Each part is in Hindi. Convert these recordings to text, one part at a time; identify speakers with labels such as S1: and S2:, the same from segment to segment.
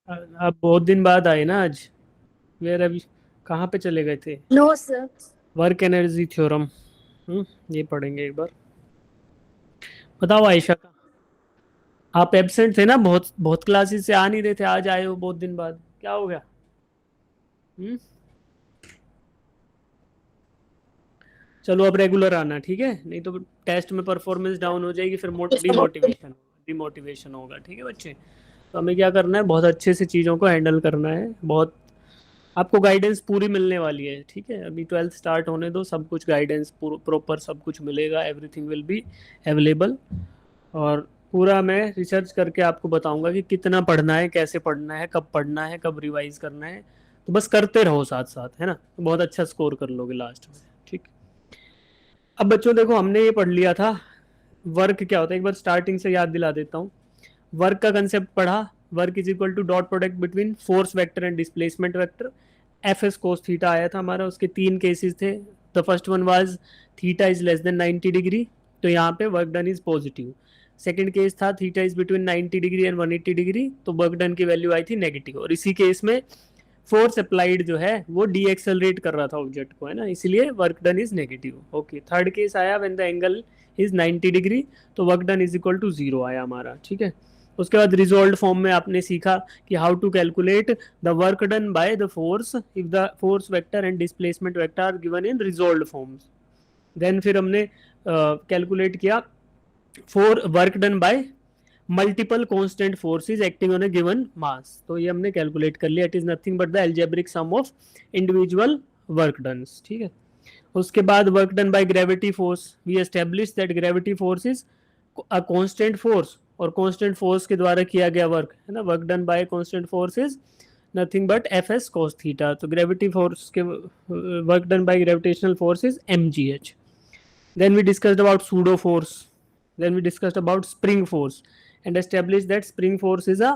S1: आप बहुत दिन बाद आए ना आज। वेर अभी कहाँ पे चले गए थे?
S2: No sir.
S1: Work energy theorem. ये पढ़ेंगे एक बार। बताओ आयशा का, आप एब्सेंट थे ना, बहुत बहुत क्लासेस से आ नहीं रहे थे, आज आए हो बहुत दिन बाद, क्या हो गया? हम्म चलो अब रेगुलर आना, ठीक है? नहीं तो टेस्ट में परफॉर्मेंस डाउन हो जाएगी, फिर डिमोटिवेशन डिमोटिवेशन होगा, ठीक है बच्चे? तो हमें क्या करना है, बहुत अच्छे से चीज़ों को हैंडल करना है। बहुत आपको गाइडेंस पूरी मिलने वाली है, ठीक है? अभी 12th स्टार्ट होने दो, सब कुछ गाइडेंस प्रॉपर सब कुछ मिलेगा, एवरीथिंग विल बी अवेलेबल। और पूरा मैं रिसर्च करके आपको बताऊंगा कि कितना पढ़ना है, कैसे पढ़ना है, कब पढ़ना है, कब रिवाइज करना है। तो बस करते रहो साथ साथ, है ना? तो बहुत अच्छा स्कोर कर लोगे लास्ट में, ठीक। अब बच्चों देखो, हमने ये पढ़ लिया था वर्क क्या होता है, एक बार स्टार्टिंग से याद दिला देता हूँ। वर्क का कंसेप्ट पढ़ा। Work is equal to dot product between force vector and displacement vector. F S cos theta आया था हमारा, उसके तीन केसेस थे। The first one was theta is less than 90 degree, तो यहाँ पे work done is positive. Second case था theta is between 90 degree and 180 degree, तो वर्क डन की वैल्यू आई थी नेगेटिव। और इसी केस में फोर्स अप्लाइड जो है वो डी एक्सेलरेट कर रहा था ऑब्जेक्ट को, है ना, इसलिए work done is negative. Okay, third case आया when the angle is 90 degree, तो work done is equal to zero आया हमारा, ठीक है? उसके बाद रिजोल्व फॉर्म में आपने सीखा कि how to calculate the work done by the force if the force vector and displacement vector are given in resolve forms. Then फिर हमने कैलकुलेट किया for work done by multiple constant forces acting on a given mass, तो ये हमने कैलकुलेट कर लिया। It is nothing but the algebraic sum of individual work done, ठीक है? उसके बाद work done by gravity force, we establish that gravity force is a constant force, और कांस्टेंट फोर्स के द्वारा किया गया वर्क, है ना, work done by constant force is nothing but F S cos theta. तो ग्रेविटी फोर्स के work done by gravitational force is M G H. Then we discussed about pseudo force. Then we discussed about spring force and established that spring force is a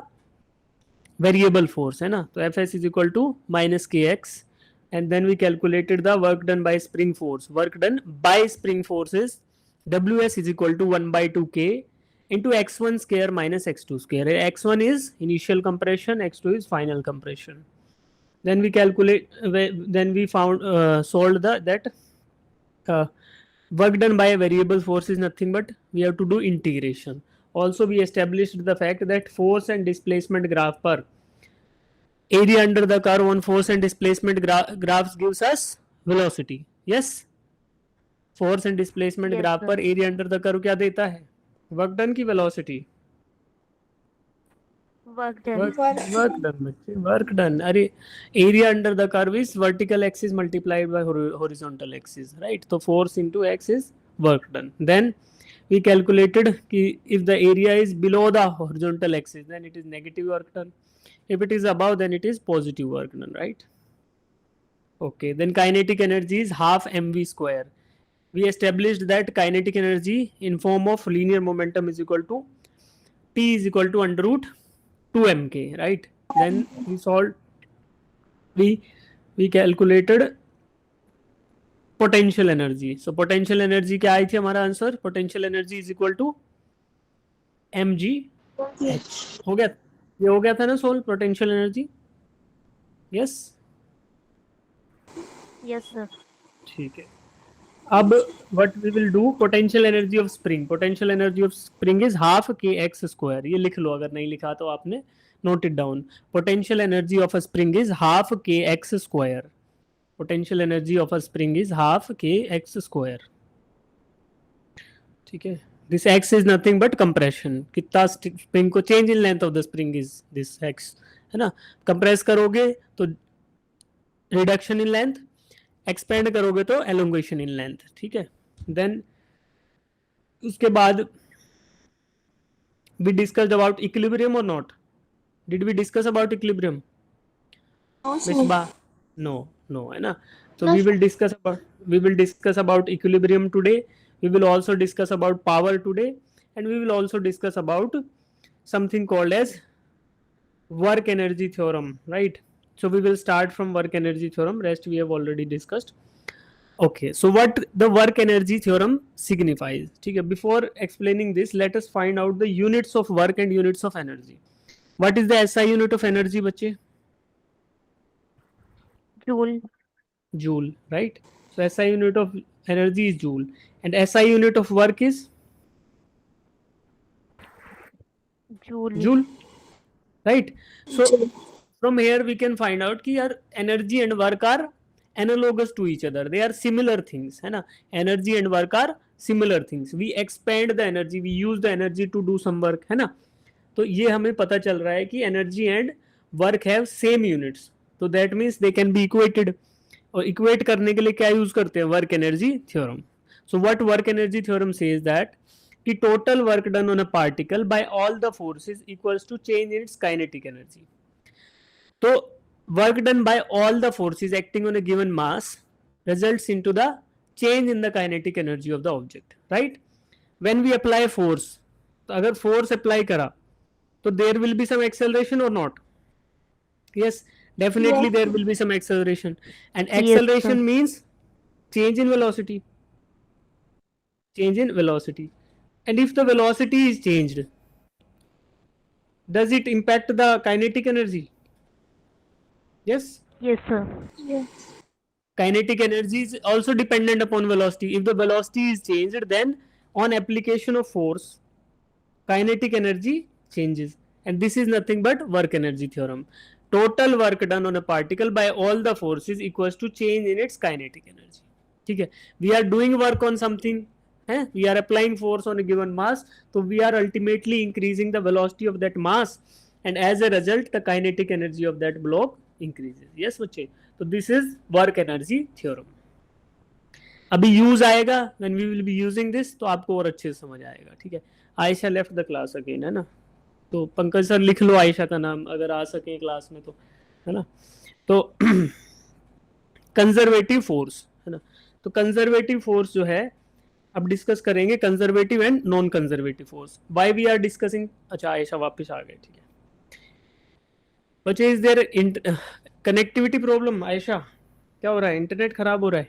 S1: variable force, है ना? तो Fs is equal to minus kx. And then we calculated the work done by spring force. Work done by spring force is Ws is equal to 1 by 2k into x1 square minus x2 square. X1 is initial compression, x2 is final compression. Then we calculate, then we found solved that uh, work done by a variable force is nothing but we have to do integration. Also we established the fact that force and displacement graph per area under the curve on force and displacement graphs gives us velocity. Yes, force and displacement
S2: yes
S1: graph
S2: sir.
S1: पर एरिया अंडर द कर्व क्या देता है? वर्क डन की velocity.
S2: Work done.
S1: Work work done बच्चे, वर्क डन। अरे, area under the curve is vertical axis multiplied by horizontal axis, right? तो force into x is work done. Then we calculated कि if the area is below the horizontal axis then it is negative work done, if it is above then it is positive work done, right? Okay, then kinetic energy is half mv square. We established that kinetic energy in form of linear momentum is equal to t is equal to under root 2 mk, right? Then we solved, we we calculated potential energy. So potential energy क्या आई थी हमारा answer? potential energy is equal to mg h। हो गया, ये हो गया था ना solve, potential energy? Yes,
S2: yes sir.
S1: ठीक है। अब what we will do, potential energy of spring, potential energy of spring is half के एक्स स्क्वायर। ये लिख लो, अगर नहीं लिखा तो आपने note it down. Potential energy of a spring is half के x square. Potential energy of a spring is half के एक्स स्क्वायर, ठीक है? This x is nothing but compression, कितना स्प्रिंग को change in length of the spring is this x, है ना? कंप्रेस करोगे तो रिडक्शन इन लेंथ, एक्सपेंड करोगे तो एलोंगेशन इन लेंथ, ठीक है? देन उसके बाद we discussed about equilibrium or not? Did we discuss about equilibrium? Miss Ba? No, no, है ना? So we will discuss about equilibrium today. We will also discuss about power today, and we will also discuss about something called as work energy theorem, right? So we will start from work energy theorem. Rest we have already discussed. Okay, so what the work energy theorem signifies? ठीक है, before explaining this, let us find out the units of work and units of energy. What is the SI unit of energy, बच्चे?
S2: Joule.
S1: Joule, right? So SI unit of energy is joule, and SI unit of work is
S2: Joule.
S1: right? So from here we can find out कि यार energy and work are analogous to each other. They are similar things, है ना? Energy and work are similar things. We expand the energy, we use the energy to do some work, है ना? तो ये हमें पता चल रहा है कि energy and work have same units. तो that means they can be equated. और इक्वेट करने के लिए क्या यूज करते हैं? Work energy theorem. So what work energy theorem says that कि total work done on a particle by all the forces equals to change in its kinetic energy. तो work done by all the forces acting on a given mass results into the change in the kinetic energy of the object, right? When we apply force, तो अगर फोर्स अप्लाई करा तो there will be some acceleration और not? Yes, definitely there will be some acceleration, and acceleration means change in velocity. Change in velocity. And if the velocity is changed, does it impact the kinetic energy? Yes.
S2: Yes, sir.
S3: Yes.
S1: Kinetic energy is also dependent upon velocity. If the velocity is changed, then on application of force, kinetic energy changes. And this is nothing but work energy theorem. Total work done on a particle by all the forces equals to change in its kinetic energy. ठीक है, we are doing work on something, we are applying force on a given mass, so we are ultimately increasing the velocity of that mass, and as a result the kinetic energy of that block increases. Yes बच्चे, तो this is work energy theorem. अभी यूज आएगा when we will be using this, तो आपको और अच्छे से समझ आएगा. ठीक है, Ayesha left the class again, है ना? तो पंकज सर लिख लो आयशा का नाम अगर आ सके क्लास में, तो है ना? तो कंजर्वेटिव फोर्स, है ना? तो कंजर्वेटिव फोर्स जो है अब डिस्कस करेंगे, conservative and non conservative force. Why we are discussing? अच्छा आयशा वापस आ गए, ठीक है. बच्चे, is there connectivity problem? Ayesha क्या हो रहा है? इंटरनेट खराब हो रहा है?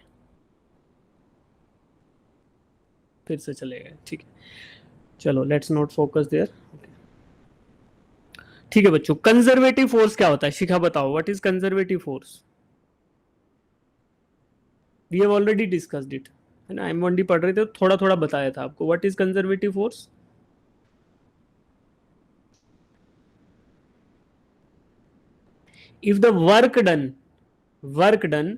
S1: फिर से चले गए, ठीक है. चलो लेट्स नॉट फोकस देयर. ठीक है बच्चों, कंजर्वेटिव फोर्स क्या होता है? शिखा बताओ, what is conservative force? We have already discussed it, है ना? M1D पढ़ रहे थे तो थोड़ा थोड़ा बताया था आपको. What is conservative force? If the work done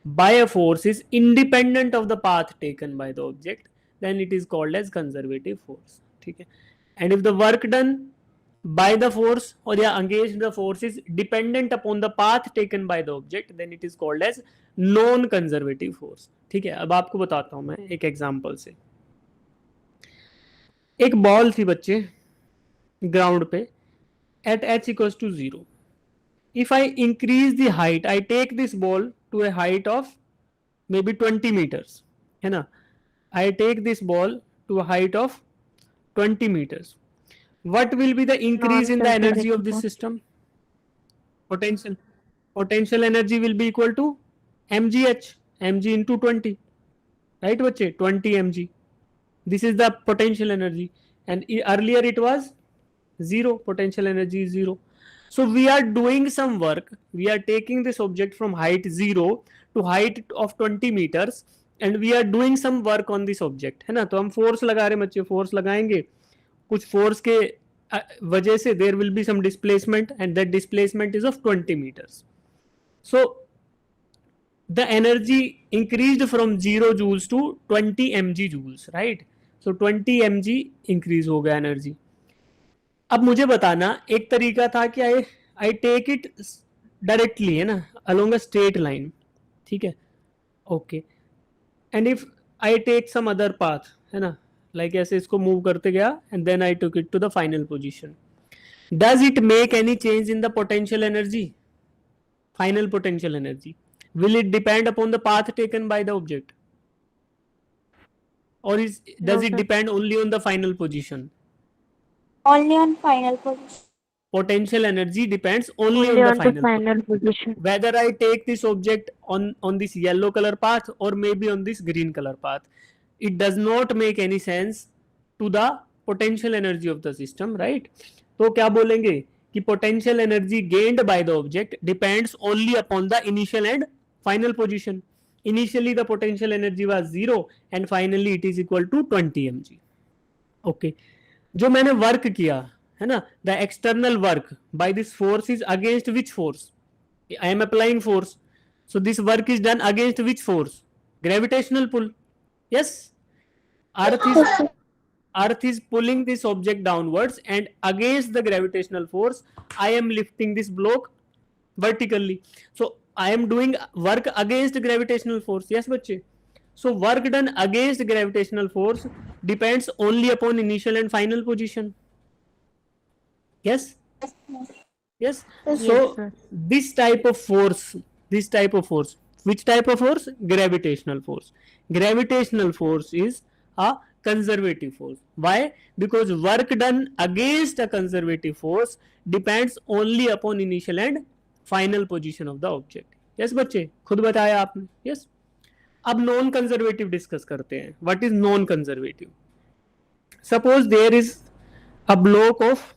S1: by a force is independent of the path taken by the object, then it is called as conservative force. ठीक है. And if the work done by the force or yeah against the force is dependent upon the path taken by the object, then it is called as non conservative force. ठीक है, अब आपको बताता हूं मैं एक एग्जांपल से. एक बॉल थी बच्चे ग्राउंड पे at h equals to 0. If I increase the height, I take this ball to a height of maybe 20 meters, है ना? I take this ball to a height of 20 meters. What will be the increase in the energy of this system? Potential energy will be equal to mgh, mg into 20, right बच्चे? 20 mg. This is the potential energy, and earlier it was 0. Potential energy is 0. So we are doing some work. We are taking this object from height 0 to height of 20 meters, and we are doing some work on this object, है ना? तो हम फोर्स लगा रहे हैं बच्चे, फोर्स लगाएंगे. कुछ फोर्स के वजह से there will be some displacement, and that displacement is of 20 meters. So the energy increased from 0 joules to 20 mg joules, right? So 20 mg increase हो गया energy. अब मुझे बताना, एक तरीका था कि आई टेक इट डायरेक्टली, है ना, अलोंग अ स्ट्रेट लाइन. ठीक है, okay. And if I take some other path, है ना, लाइक ऐसे इसको मूव करते गया and then I took it to the final position, does it make any change in the potential energy? Final potential energy, will it depend upon the path taken by the object, or does it depend only on the final position?
S3: Only on final position.
S1: Potential energy depends only on the final position. Whether I take this object on this yellow color path or maybe on this green color path, it does not make any sense to the potential energy of the system, right? तो क्या बोलेंगे कि potential energy gained by the object depends only upon the initial and final position. Initially the potential energy was 0 and finally it is equal to 20 mg. Okay, जो मैंने वर्क किया है ना, the external work by this force is against which force? I am applying force. So this work is done against which force? Gravitational pull. Yes. Earth is pulling this object downwards, and against the gravitational force I am lifting this block vertically. So I am doing work against gravitational force. Yes bachche. So work done against gravitational force depends only upon initial and final position. Yes. Yes. So
S2: Yes, sir.
S1: this type of force, which type of force? Gravitational force. Gravitational force is a conservative force. Why? Because work done against a conservative force depends only upon initial and final position of the object. Yes बच्चे, खुद बताया आपने. Yes. अब नॉन कंजर्वेटिव डिस्कस करते हैं. What is non conservative? Suppose there is a block of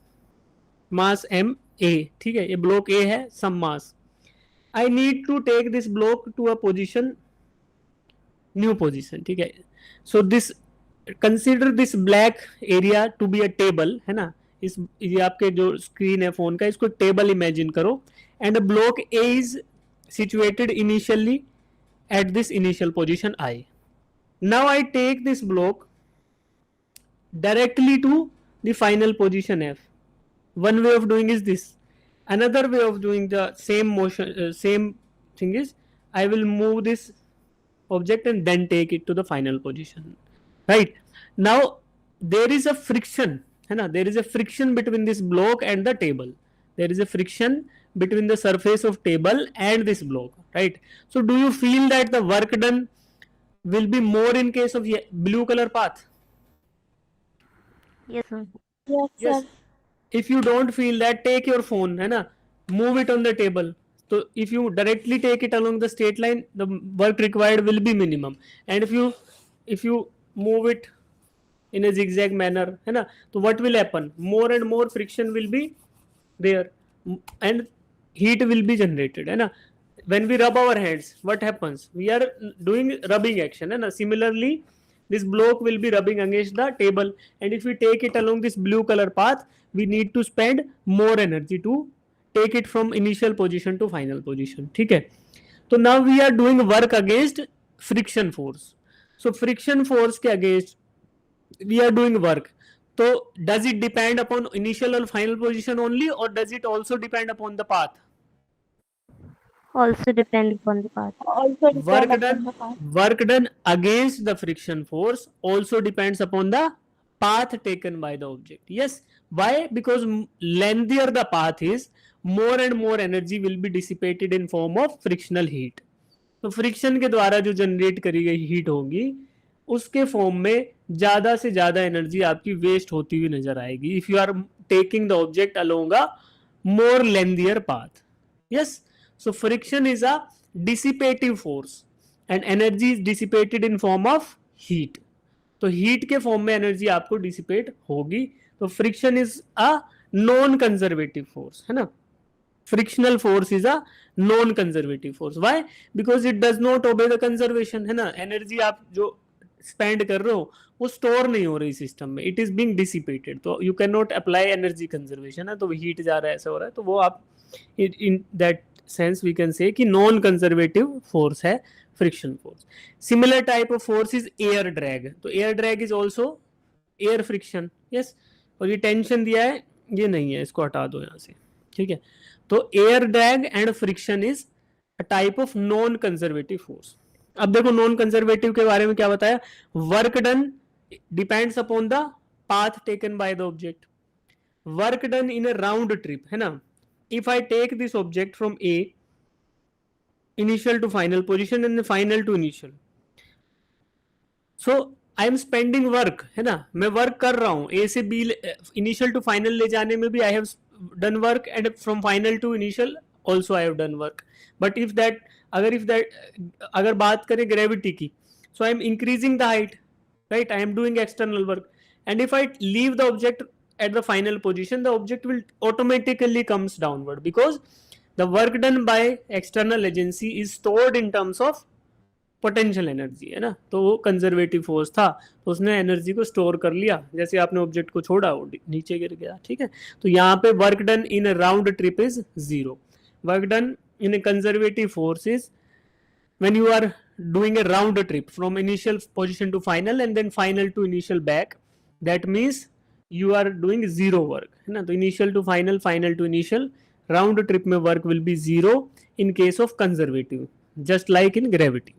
S1: mass m a. ठीक है, ये ब्लॉक a है, some mass. I need to take this block to a position, new position. ठीक है. So this, consider this black area to be a table, है ना. ये आपके जो स्क्रीन है फोन का, इसको टेबल इमेजिन करो. And a block A is situated initially at this initial position I. Now I take this block directly to the final position F. One way of doing is this. Another way of doing the same motion, same thing is, I will move this object and then take it to the final position. Right now there is a friction, है ना. There is a friction between this block and the table. There is a friction between the surface of table and this block. Right. So do you feel that the work done will be more in case of blue color path?
S2: Yes, sir.
S3: Yes,
S1: Yes.
S3: sir.
S1: If you don't feel that, take your phone, है ना, move it on the table. So if you directly take it along the straight line, the work required will be minimum. And if you move it in a zigzag manner, है ना, तो what will happen? More and more friction will be there, and heat will be generated, है ना. When we rub our hands, what happens? We are doing rubbing action, है ना. Similarly, this block will be rubbing against the table, and if we take it along this blue color path, we need to spend more energy to take it from initial position to final position. ठीक है. तो now we are doing work against friction force. So friction force के against we are doing work. तो does it depend upon initial or final position only, or does it also depend upon the path?
S2: Also depend upon the path.
S3: Also
S1: Work
S3: depend upon
S1: done,
S3: the path.
S1: work done against the friction force also depends upon the path taken by the object. Yes. Why? Because lengthier the path is, more and more energy will be dissipated in form of frictional heat. तो फ्रिक्शन के द्वारा जो जनरेट करी गई हीट होगी, उसके फॉर्म में ज्यादा से ज्यादा एनर्जी आपकी वेस्ट होती हुई नजर आएगी. If you are taking the object along a more lengthier path. Yes. So friction is a dissipative force and energy is dissipated in form of heat. तो heat के फॉर्म में एनर्जी आपको डिसिपेट होगी. तो friction is a non conservative force, है ना. Frictional force is a non conservative force. Why? Because it does not obey the conservation, है ना. एनर्जी आप जो स्पेंड कर रहे हो वो स्टोर नहीं हो रही सिस्टम में, इट इज बीइंग डिसिपेटेड. तो you can not apply energy conservation, है. तो हीट जा रहा है, ऐसा हो रहा है. तो वो आप in that sense we can say कि non conservative force है friction force. Similar type of force is air drag. तो air drag is also air friction. Yes. और ये tension दिया है, ये नहीं है, इसको हटा दो यहाँ से. ठीक है. तो air drag and friction is a type of non conservative force. अब देखो non conservative के बारे में क्या बताया. Work done depends upon the path taken by the object. Work done in a round trip, है ना. If I take this object from A, initial to final position and the final to initial, so I am spending work, है ना. मैं work कर रहा हूँ. A से B initial to final ले जाने में भी I have done work, and from final to initial also I have done work. But if that अगर बात करें gravity की, so I am increasing the height, right. I am doing external work, and if I leave the object at the final position, the object will automatically comes downward because the work done by external agency is stored in terms of potential energy, है ना. तो वो कंजर्वेटिव फोर्स था, तो उसने एनर्जी को स्टोर कर लिया. जैसे आपने ऑब्जेक्ट को छोड़ा वो नीचे गिर गया. ठीक है, तो यहाँ पे work done in a round trip is 0. Work done in a conservative force is when you are doing a round trip from initial position to final and then final to initial back, that means you are doing zero work, है ना. तो initial to final, final to initial, round trip में work will be 0 in case of conservative, just like in gravity.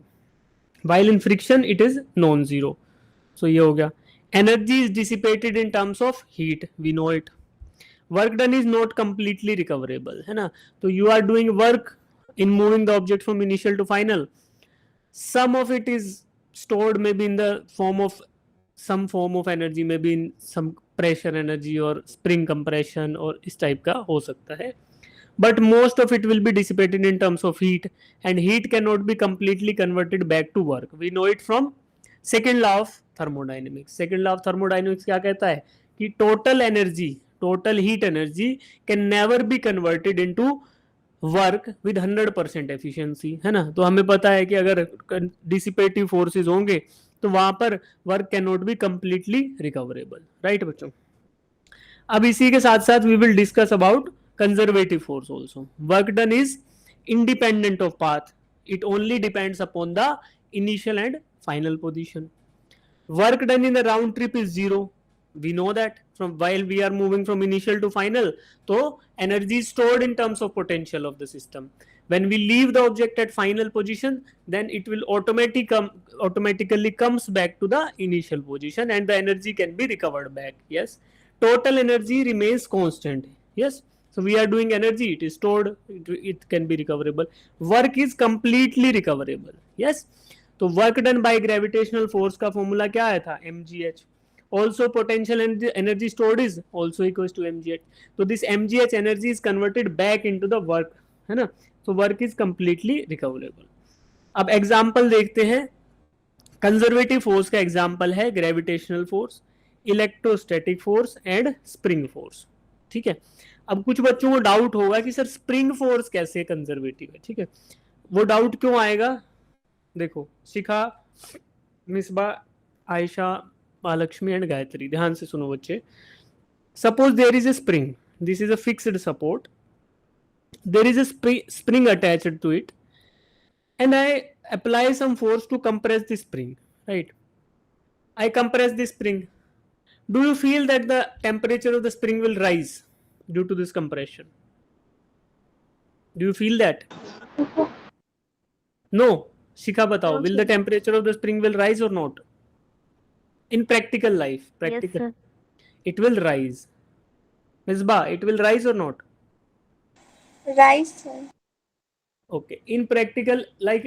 S1: While in friction it is non-zero. So ये हो गया. Energy is dissipated in terms of heat, we know it. Work done is not completely recoverable, है ना. तो you are doing work in moving the object from initial to final. Some of it is stored maybe in the form of some form of energy, maybe in some pressure energy or spring compression or इस type का हो सकता है. But most of it will be dissipated in terms of heat, and heat cannot be completely converted back to work. We know it from second law of thermodynamics. Second law of thermodynamics क्या कहता है कि total energy, total heat energy can never be converted into work with 100% efficiency, है ना. तो हमें पता है कि अगर डिसिपेटिव फोर्सेस होंगे तो वहां पर work can not be completely recoverable, right बच्चों. अब इसी के साथ साथ we will discuss about conservative force also. Work done is independent of path, it only depends upon the initial and final position. Work done in the round trip is 0. We know that from while we are moving from initial to final, so energy is stored in terms of potential of the system. When we leave the object at final position, then it will automatically comes back to the initial position and the energy can be recovered back. Yes, total energy remains constant. Yes, so we are doing energy, it is stored, it can be recoverable. Work is completely recoverable. Yes, तो work done by gravitational force का formula क्या आया था, mgh. Also potential energy stored is also equals to mgh. So this mgh energy is converted back into the work, है ना. So work is completely recoverable. अब एग्जाम्पल देखते हैं. कंजर्वेटिव फोर्स का एग्जाम्पल है gravitational force, electrostatic force and spring force. ठीक है, अब कुछ बच्चों को डाउट होगा कि सर स्प्रिंग फोर्स कैसे कंजर्वेटिव है. ठीक है, वो डाउट क्यों आएगा, देखो शिखा, मिसबा, आयशा, महालक्ष्मी एंड गायत्री, ध्यान से सुनो बच्चे. Suppose there is a spring, this is a fixed support, there is a spring attached to it and I apply some force to compress the spring, right? I compress the spring. Do you feel that the temperature of the spring will rise due to this compression? Do you feel that? No. Shikha batao,
S2: No,
S1: will the
S2: sir.
S1: temperature of the spring will rise or not? In practical life, practical,
S2: Yes, sir.
S1: it will rise. Misbah, it will rise or not?
S3: Rise, sir.
S1: Okay, in practical, like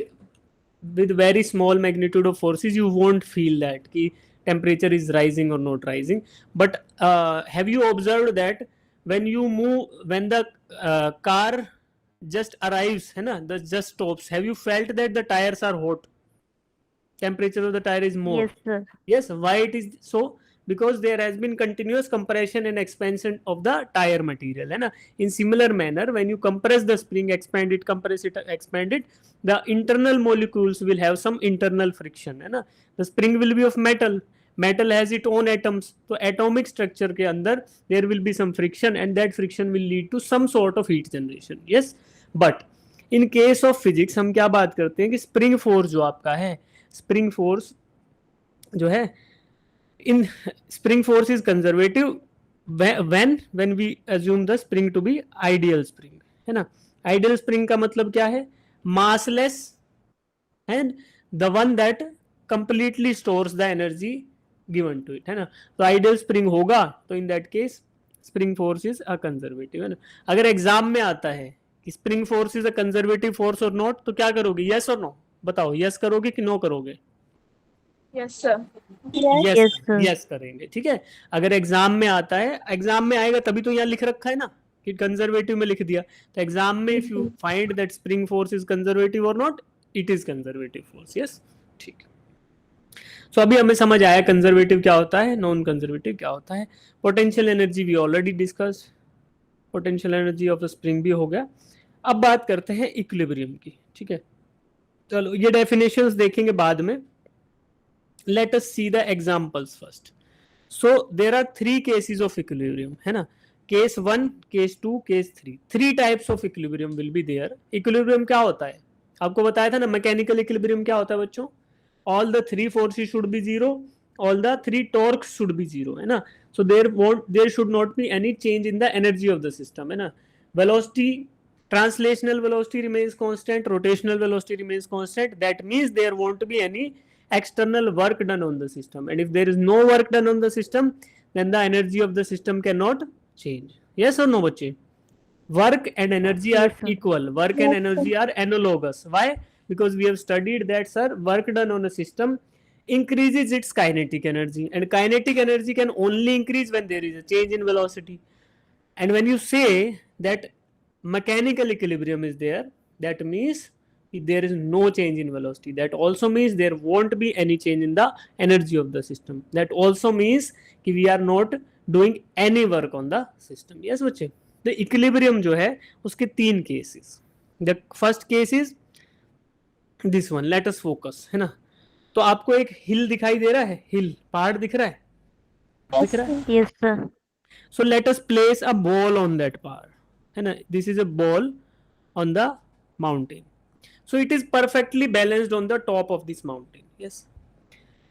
S1: with very small magnitude of forces, you won't feel that ki temperature is rising or not rising. But have you observed that when you move, when the car just arrives, है ना, the just stops, have you felt that the tires are hot? Temperature of the tire is more.
S2: Yes, sir.
S1: Yes, why it is so? Because there has been continuous compression and expansion of the tire material, है ना. In similar manner, when you compress the spring, expand it, compress it, expand it, the internal molecules will have some internal friction, है ना. The spring will be of metal. Metal has its own atoms. तो atomic structure के अंदर there will be some friction and that friction will lead to some sort of heat generation. Yes, but in case of physics हम क्या बात करते हैं कि spring force जो आपका है, spring force जो है, in spring force is conservative when we assume the spring to be ideal spring, है ना. Ideal spring का मतलब क्या है, massless and the one that completely stores the energy given to it, है ना. तो ideal spring होगा तो in that case spring force is a conservative, है ना. अगर एग्जाम में आता है कि spring force is a conservative force or not, तो क्या करोगे, yes or no, बताओ, yes करोगे कि no करोगे.
S2: Yes, sir.
S3: Yes.
S1: Yes
S2: Yes, sir.
S1: Yes करेंगे. ठीक है, अगर एग्जाम में आता है, एग्जाम में आएगा तभी तो यहाँ लिख रखा है ना कि कंजर्वेटिव में लिख दिया. तो एग्जाम में if you find that spring force is conservative और not, it is conservative force. Yes, ठीक. सो अभी हमें समझ आया कंजर्वेटिव क्या होता है, नॉन कंजर्वेटिव क्या होता है। Potential energy we already discuss, potential energy of spring भी हो गया। अब बात करते हैं इक्विलिब्रियम की, ठीक है। चलो ये डेफिनेशंस देखेंगे बाद में, let us see the examples first. So there are 3 cases of equilibrium, है ना, case 1, case 2, case 3, 3 types of equilibrium will be there. Equilibrium क्या होता है, आपको बताया था ना, मैकेनिकल इक्विलिब्रियम क्या होता है बच्चों, all the 3 forces should be zero, all the 3 torques should be zero, है ना। So there should not be any change in the energy of the system, है ना। Velocity, translational velocity remains constant, rotational velocity remains constant, that means there won't be any external work done on the system, and if there is no work done on the system, then the energy of the system cannot change. Yes or no बच्चे? Work and energy are equal, work and energy are analogous. Why? Because we have studied that, sir, work done on a system increases its kinetic energy, and kinetic energy can only increase when there is a change in velocity. And when you say that mechanical equilibrium is there, that means there is no change in velocity, that also means there won't be any change in the energy of the system, that also means कि we are not doing any work on the system. Yes बच्चे, the equilibrium जो है उसके 3 cases. The first case is this one, let us focus, है ना। तो आपको एक हिल दिखाई दे रहा है, हिल, पहाड़ दिख रहा है, दिख रहा है,
S4: Yes, sir.
S1: so let us place a ball on that part, है ना, this is a ball on the mountain, so it is perfectly balanced on the top of this mountain. Yes,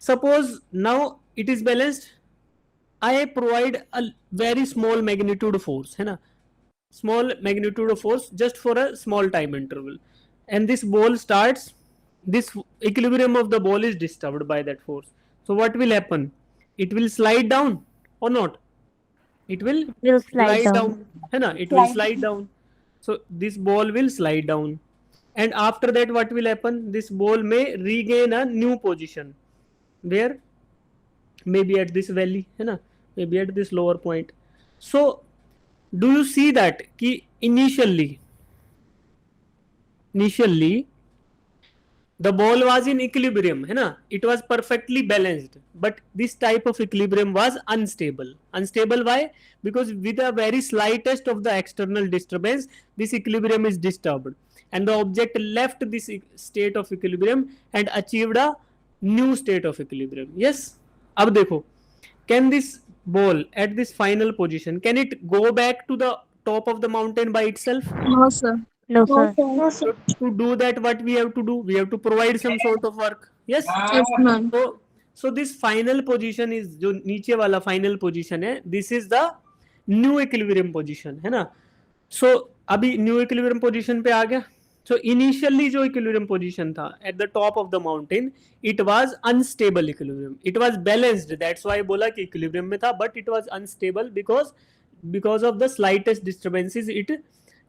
S1: suppose now it is balanced, I provide a very small magnitude force, है ना, small magnitude of force just for a small time interval, and this ball starts, this equilibrium of the ball is disturbed by that force. So what will happen, it will slide down or not, it will
S4: Will slide down.
S1: है ना, it will slide down. So this ball will slide down, and after that what will happen, this ball may regain a new position, where maybe at this valley, है ना, maybe at this lower point. So do you see that कि initially the ball was in equilibrium, है ना, it was perfectly balanced, but this type of equilibrium was unstable. Unstable why? Because with the very slightest of the external disturbance, this equilibrium is disturbed, and the object left this state of equilibrium and achieved a new state of equilibrium. Yes, अब देखो, can this ball at this final position, can it go back to the top of the mountain by itself?
S2: No, sir.
S4: No, sir.
S3: No, sir.
S1: To do that, what we have to do, we have to provide some sort of work. Yes,
S2: Yes, ma'am.
S1: so this final position is, जो नीचे वाला final position है, this is the new equilibrium position, है ना। so अभी new equilibrium position पे आ गया। so initially जो equilibrium position था at the top of the mountain, it was unstable equilibrium, it was balanced, that's why बोला कि equilibrium में था, but it was unstable because of the slightest disturbances it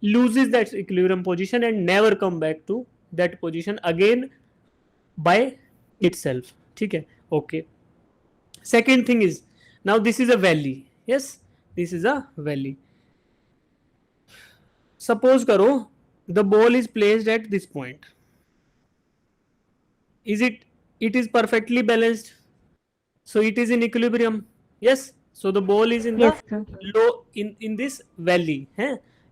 S1: loses that equilibrium position and never come back to that position again by itself. ठीक है, okay. Second thing is, now this is a valley. Yes, this is a valley. Suppose करो the ball is placed at this point. Is it is perfectly balanced, so it is in equilibrium. Yes, so the ball is in
S4: Yes,
S1: the
S4: sir.
S1: low in this valley,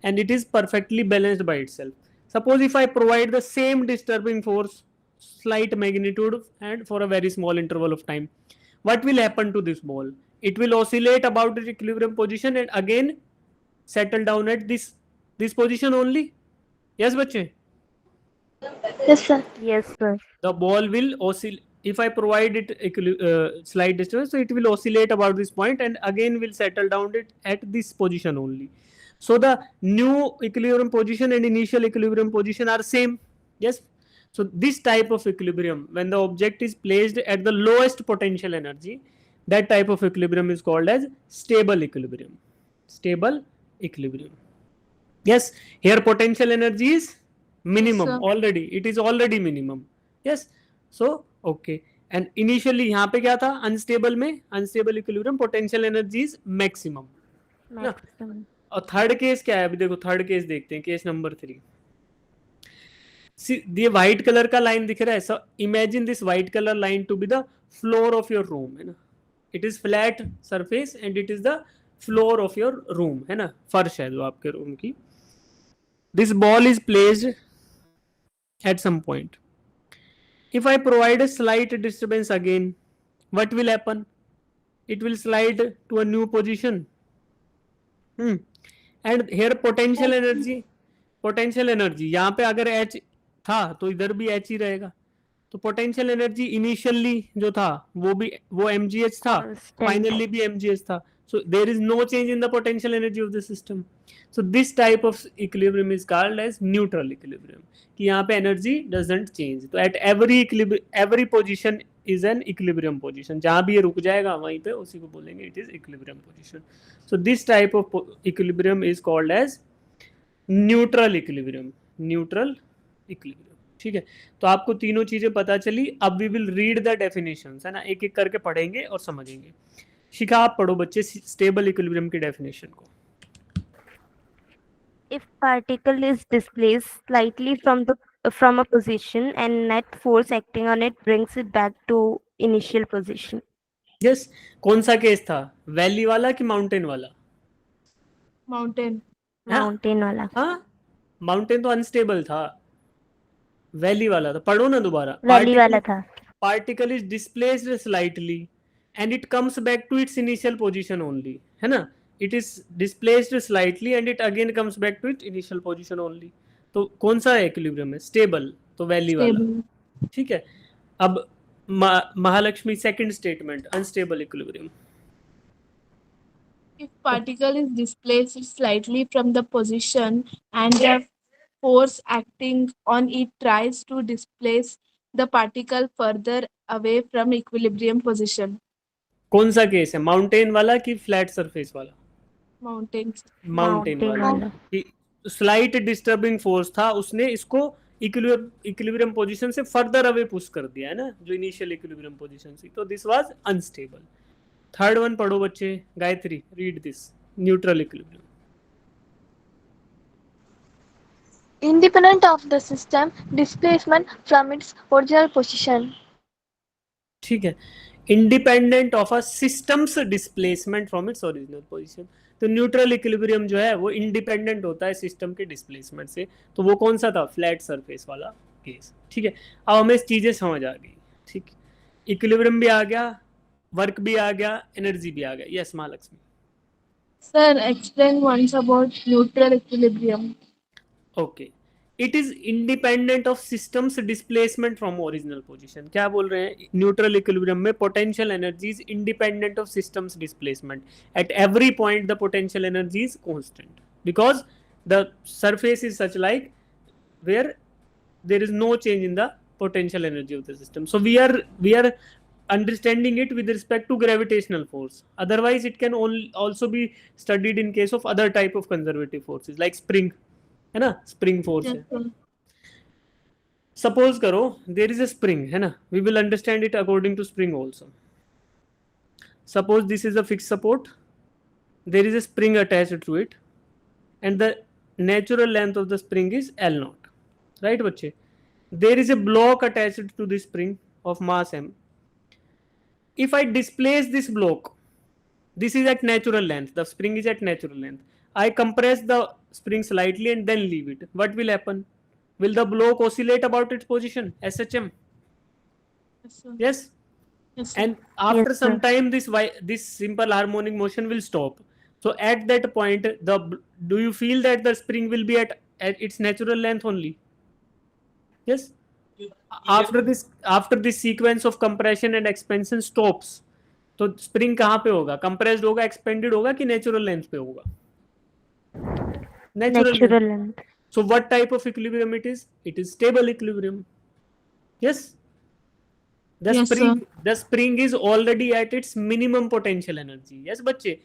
S1: and it is perfectly balanced by itself. Suppose if I provide the same disturbing force, slight magnitude, and for a very small interval of time, what will happen to this ball? It will oscillate about its equilibrium position and again settle down at this position only. Yes, बच्चे?
S3: Yes, sir.
S4: Yes, sir.
S1: The ball will oscillate. If I provide it slight distance, so it will oscillate about this point and again will settle down at this position only. So the new equilibrium position and initial equilibrium position are same. Yes. So this type of equilibrium, when the object is placed at the lowest potential energy, that type of equilibrium is called as stable equilibrium. Stable equilibrium. Yes. Here potential energy is minimum.
S2: Yes, sir.
S1: already. It is already minimum. Yes. So okay. And initially यहाँ पे क्या था? Unstable में, unstable equilibrium, potential energy is maximum.
S4: Maximum.
S1: और थर्ड केस क्या है? अभी देखो थर्ड केस देखते हैं, केस नंबर 3. ये व्हाइट कलर का लाइन दिख रहा है. So imagine this white colour line to be the floor of your room, है ना, it is flat surface and it is the floor of your room, है ना, फर्श है जो आपके रूम की. This ball is placed at some point. If I provide a slight disturbance again, what will happen? It will slide to a new position. And here potential energy यहाँ पे अगर H था तो इधर भी H ही रहेगा. तो पोटेंशियल एनर्जी इनिशियली जो था वो mgh था, फाइनली भी mgh था. So there is no change in the potential energy of the system. So this type of equilibrium is called as neutral equilibrium. कि यहाँ पे energy doesn't change. तो at every position is an equilibrium position. जहाँ भी ये रुक जाएगा वहीं पे उसी को बोलेंगे it is equilibrium position. So this type of equilibrium is called as neutral equilibrium. Neutral equilibrium. ठीक है, तो आपको तीनों चीजें पता चली. अब we will read the definitions, है ना, एक एक करके पढ़ेंगे और समझेंगे. शिखा आप पढ़ो बच्चे स्टेबल इक्विलिब्रियम की डेफिनेशन को.
S4: If particle is displaced slightly from a position and net force acting on it brings it back to initial position.
S1: Yes, कौन सा केस था, वैली वाला कि माउंटेन वाला?
S2: Mountain.
S4: Mountain वाला.
S1: हाँ, माउंटेन तो अनस्टेबल था, वैली वाला था. पढ़ो ना दोबारा.
S4: वैली वाला था.
S1: Particle is displaced slightly and it comes back to its initial position only, है ना. It is displaced slightly and it again comes back to its initial position only. तो कौन सा इक्विलिब्रियम है? स्टेबल, तो वैली वाला. ठीक है. अब Mahalakshmi second statement, unstable equilibrium.
S2: If particle is displaced slightly from the position and the force acting on it tries to displace the particle further away from equilibrium position.
S1: कौन सा केस है, माउंटेन वाला कि फ्लैट सरफेस वाला?
S2: Mountains.
S1: माउंटेन वाला. स्लाइट डिस्टर्बिंग फोर्स था, उसने इसको इक्विलिब्रियम पोजीशन से फर्दर अवे पुश कर दिया, है ना, जो इनिशियल इक्विलिब्रियम पोजीशन थी. तो this was unstable. Third one पढ़ो बच्चे. Gayatri, read this. Neutral equilibrium.
S3: Independent of the system displacement from its original position.
S1: ठीक है, independent of a systems displacement from its original position. तो न्यूट्रल इक्विलिब्रियम जो है वो इंडिपेंडेंट होता है सिस्टम के डिस्प्लेसमेंट से. तो वो कौन सा था? फ्लैट सरफेस वाला केस. ठीक है, अब हमें चीजें समझ आ गई. ठीक, इक्विलिब्रियम भी आ गया, वर्क भी आ गया, एनर्जी भी आ गया. Yes Mahalakshmi.
S2: Sir, explain once about neutral equilibrium.
S1: Okay, it is independent of system's displacement from original position. क्या बोल रहे हैं? न्यूट्रल इक्विलिब्रियम में potential energy is independent of system's displacement. At every point the potential energy is constant because the surface is such like where there is no change in the potential energy of the system. So we are understanding it with respect to gravitational force. Otherwise it can also be studied in case of other type of conservative forces like spring, है ना, spring force है. Suppose करो there is a spring, है ना, we will understand it according to spring also. Suppose this is a fixed support, there is a spring attached to it and the natural length of the spring is L0, right बच्चे? There is a block attached to this spring of mass m. If I displace this block, this is at natural length, the spring is at natural length. I compress the spring slightly and then leave it. What will happen? Will the block oscillate about its position? SHM?
S2: Yes, sir.
S1: Yes?
S2: Yes, sir.
S1: And after
S4: Yes,
S1: some
S4: sir.
S1: time this simple harmonic motion will stop. So at that point, do you feel that the spring will be at its natural length only? Yes. After this sequence of compression and expansion stops, तो स्प्रिंग कहाँ पे होगा? कंप्रेस्ड होगा, एक्सपेंडेड होगा कि नेचुरल लेंथ पे होगा?
S4: Natural length.
S1: So what type of equilibrium it is? It is stable equilibrium. Yes.
S2: Yes,
S1: The spring is already at its minimum potential energy. Yes बच्चे.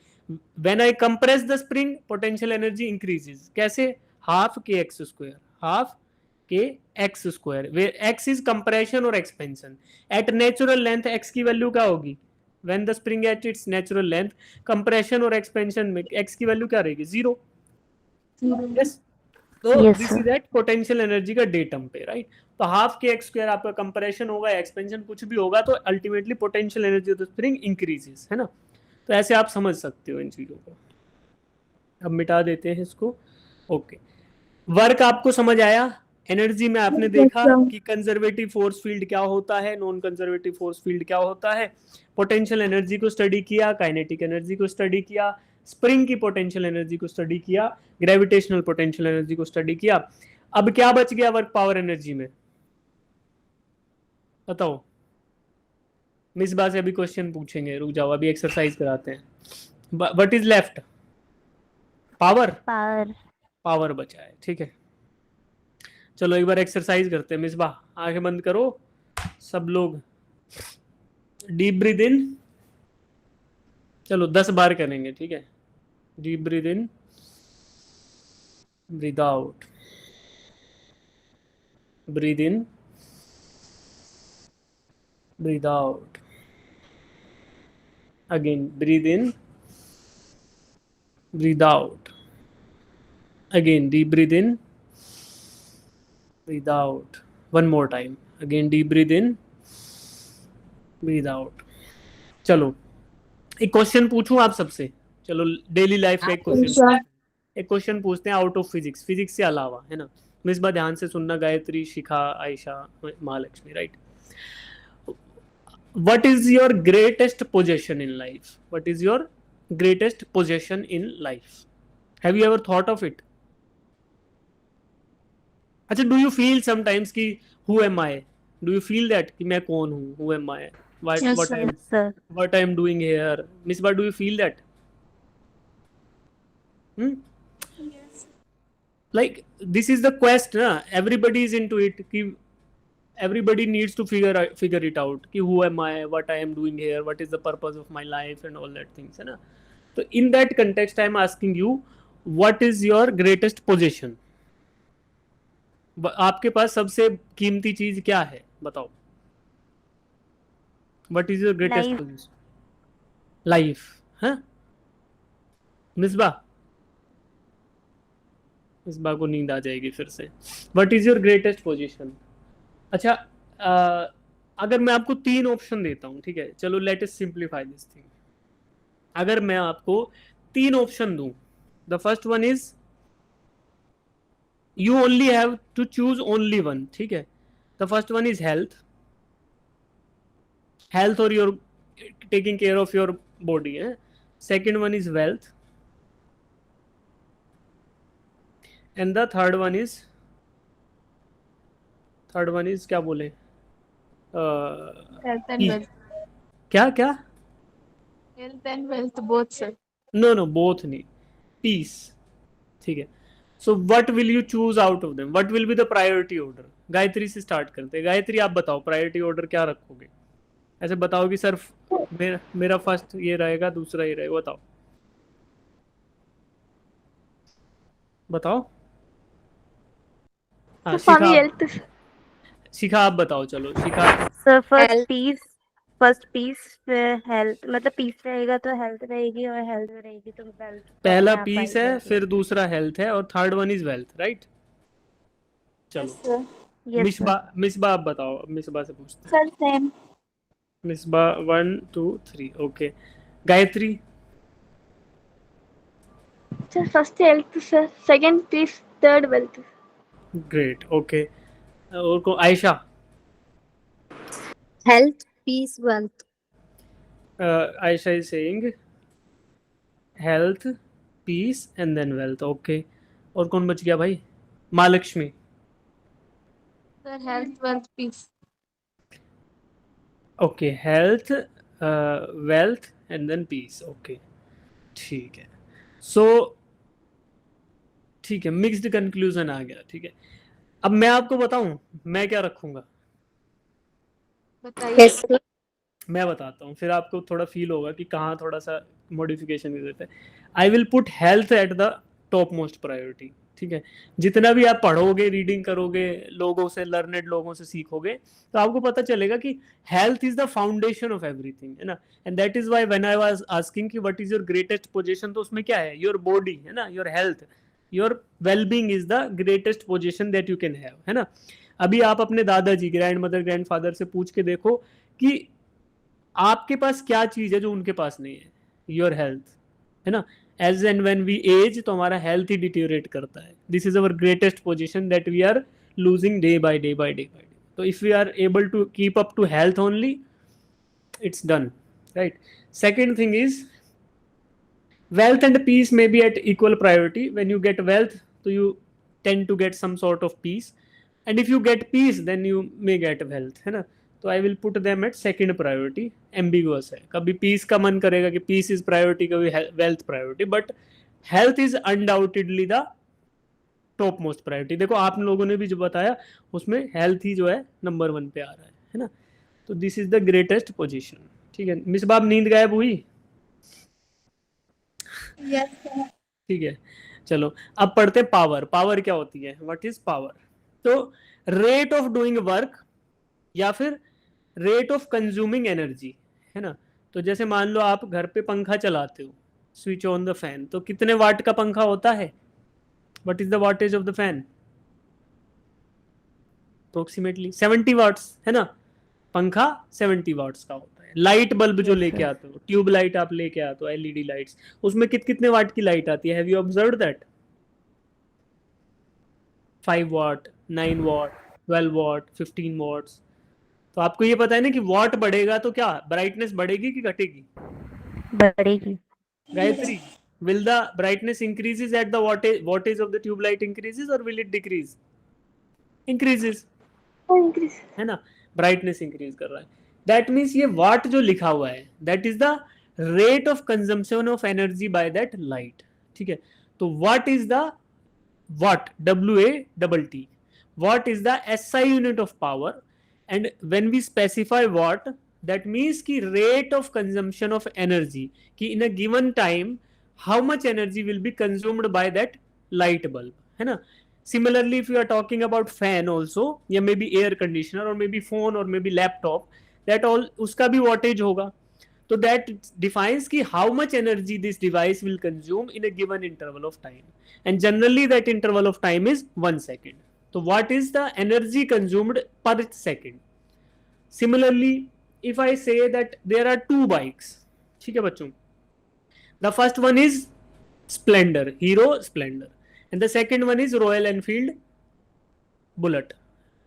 S1: When I compress the spring, potential energy increases. कैसे? Half kx square. Half kx square, where x is compression or expansion. At natural length x की वैल्यू क्या होगी? When the spring at its natural length, compression और expansion में x की वैल्यू क्या रहेगी? 0. Yes. तो
S4: Yes,
S1: this
S4: sir.
S1: Is at potential energy का डेटम पे, राइट। तो हाफ के एक्स स्क्वायर आपका कंप्रेशन होगा, एक्सपेंशन कुछ भी होगा, तो ultimately potential energy of the spring increases, है ना। तो ऐसे आप समझ सकते हो इन चीजों को। अब मिटा देते हैं इसको। ओके, वर्क आपको समझ आया। एनर्जी में आपने देखा
S2: sir.
S1: कि कंजर्वेटिव फोर्स फील्ड क्या होता है, नॉन कंजर्वेटिव फोर्स फील्ड क्या होता है। पोटेंशियल एनर्जी को स्टडी किया, काइनेटिक एनर्जी को स्टडी किया, स्प्रिंग की पोटेंशियल एनर्जी को स्टडी किया, ग्रेविटेशनल पोटेंशियल एनर्जी को स्टडी किया। अब क्या बच गया वर्क पावर एनर्जी में, बताओ। मिस बा से अभी क्वेश्चन पूछेंगे, रुक जाओ, अभी एक्सरसाइज कराते हैं। What is left? Power.
S4: Power.
S1: Power बचा है, ठीक है। चलो एक बार एक्सरसाइज करते हैं। मिसबा आंखें बंद करो सब लोग, डीप ब्रीथ इन। चलो 10 बार करेंगे, ठीक है। Deep breathe in, breathe out, breathe in, breathe out, again breathe in, breathe out, again deep breathe in, breathe out, one more time, again deep breathe in, breathe out। चलो एक क्वेश्चन पूछूं आप सबसे, चलो डेली लाइफ का एक क्वेश्चन, एक क्वेश्चन पूछते हैं आउट ऑफ फिजिक्स, फिजिक्स से अलावा, है ना। मिस बा ध्यान से सुनना, Gayatri, Shikha, Ayesha, Mahalakshmi, right. What is your greatest possession in life? What is your greatest possession in life? Have you ever thought of it? अच्छा, डू यू फील समटाइम्स कि who am I? Do you feel that कि मैं कौन हूँ? Who am I?
S2: Yes, sir.
S4: Yes, sir.
S1: what I am doing here? Miss Ba, do you feel that?
S2: Yes.
S1: Like this is the quest, na? Everybody is into it. Ki everybody needs to figure it out. Ki who am I? What I am doing here? What is the purpose of my life and all that things, है ना? So in that context, I am asking you, what is your greatest possession? आपके पास सबसे कीमती चीज क्या है, बताओ। What is your greatest
S4: Life.
S1: possession? Life, हाँ? मिसबा, मिसबा को नींद आ जाएगी फिर से। What is your greatest possession? अच्छा, अगर मैं आपको 3 ऑप्शन देता हूँ, ठीक है, चलो let us simplify this thing. अगर मैं आपको 3 ऑप्शन दूं, the first one is you only have to choose only one, ठीक है। the first one is health or your taking care of your body, है। second one is wealth and the third one is क्या बोले,
S2: Health and wealth.
S1: क्या क्या?
S2: Health and wealth both, sir.
S1: no both नहीं, peace, ठीक है। so what will you choose out of them? what will be the priority order? Gayatri से स्टार्ट करते हैं। गायत्री आप बताओ प्रायोरिटी ऑर्डर क्या रखोगे? ऐसे बताओ कि सर मेरा फर्स्ट ये रहेगा, दूसरा ये रहेगा, बताओ बताओ। हाँ,
S3: For me,
S1: शिखा,
S3: health.
S1: शिखा आप बताओ, चलो शिखा।
S4: So first
S5: Health.
S4: peace, first peace, फिर health, मतलब peace रहेगा तो health रहेगी, और health रहेगी तो wealth तो
S1: पहला
S4: अपने आप
S1: पीस
S4: आ
S1: है,
S4: जाएगी।
S1: फिर दूसरा हेल्थ है, और third one is wealth, right. चलो
S3: Yes, sir.
S4: Yes, sir.
S1: Misba आप बताओ, अब मिसबा से पूछते हैं।
S3: Sir, same.
S1: Misba 1 2 3, okay. Gayatri?
S3: Sir, first health, sir. Second peace, third wealth.
S1: Great, okay. और को Ayesha?
S5: Health, peace, wealth.
S1: Ayesha is saying health, peace and then wealth, okay. और कौन बच गया भाई? Mahalakshmi?
S2: Sir, health, wealth, peace.
S1: Okay, health, wealth and then peace, okay, ठीक है। सो ठीक है, मिक्स्ड कंक्लूजन आ गया, ठीक है। अब मैं आपको बताऊं मैं क्या रखूंगा?
S2: बताइए।
S5: Yes, sir.
S1: मैं बताता हूँ, फिर आपको थोड़ा फील होगा कि कहाँ थोड़ा सा मॉडिफिकेशन की जरूरत है। I will put health at the top most priority, ठीक है। जितना भी आप पढ़ोगे, रीडिंग करोगे, लोगों से, लर्नेड लोगों से सीखोगे, तो आपको पता चलेगा कि health is the foundation of everything, है ना। And that is why when I was asking कि what is your greatest position, तो उसमें क्या है? योर बॉडी, है ना, your health, your wellbeing is the greatest position that you can have, है ना। अभी आप अपने दादाजी, ग्रैंड मदर, ग्रैंड फादर से पूछ के देखो कि आपके पास क्या चीज है जो उनके पास नहीं है, योर हेल्थ, है ना। Age and when we age तो हमारा हेल्थ ही डिटीरियोरेट करता है। This is our greatest position that we are losing day by day by day by day. तो if we are able to keep up to health only, it's done, right? Second thing is wealth and peace may be at equal priority. When you get wealth, so you tend to get some sort of peace, and if you get peace then you may get wealth, है ना। तो I will put them at second priority. Ambiguous है, कभी peace का मन करेगा कि peace is priority, कभी wealth priority, but health is undoubtedly the top most priority. देखो आप लोगों ने भी जो बताया उसमें हेल्थ ही जो है नंबर 1 पे आ रहा है ना। तो this is the greatest position, ठीक है। मिस बाब नींद गायब हुई?
S2: Yes, sir.
S1: ठीक है, चलो अब पढ़ते पावर। पावर क्या होती है, व्हाट इज पावर? तो रेट ऑफ डूइंग वर्क या फिर रेट ऑफ कंज्यूमिंग एनर्जी, है ना। तो जैसे मान लो आप घर पे पंखा चलाते हो, स्विच ऑन द फैन, तो कितने वाट का पंखा होता है? What is the wattage of the fan? Approximately 70 watts, है ना। पंखा 70 वाट्स का होता है। लाइट बल्ब जो लेके आते हो, ट्यूब लाइट आप लेके आते हो, एलईडी लाइट्स, उसमें कितने वाट की लाइट आती है? Have you observed that? 5 watt, 9 watt, 12 watt, 15 watts. तो आपको ये पता है ना कि वाट बढ़ेगा तो क्या ब्राइटनेस बढ़ेगी कि घटेगी?
S4: बढ़ेगी।
S1: Gayatri, will the brightness increases at the wattage of the tube light increases or will it decrease? Increases,
S3: increase.
S1: है ना, brightness increase कर रहा है। That means ये watt जो लिखा हुआ है that is the rate of consumption of energy by that light, ठीक है। तो what is the watt? W-A-T-T. Watt is the SI unit of power, and when we specify watt, that means कि rate of consumption of energy, कि in a given time how much energy will be consumed by that light bulb, है ना। Similarly, if you are talking about fan also, या maybe air conditioner or maybe phone or maybe laptop, that all उसका भी wattage होगा। तो that defines कि how much energy this device will consume in a given interval of time, and generally that interval of time is 1 second. So what is the energy consumed per second? Similarly, if I say that there are 2 bikes, ठीक है बच्चों, the first one is Splendor, Hero Splendor, and the second one is Royal Enfield Bullet,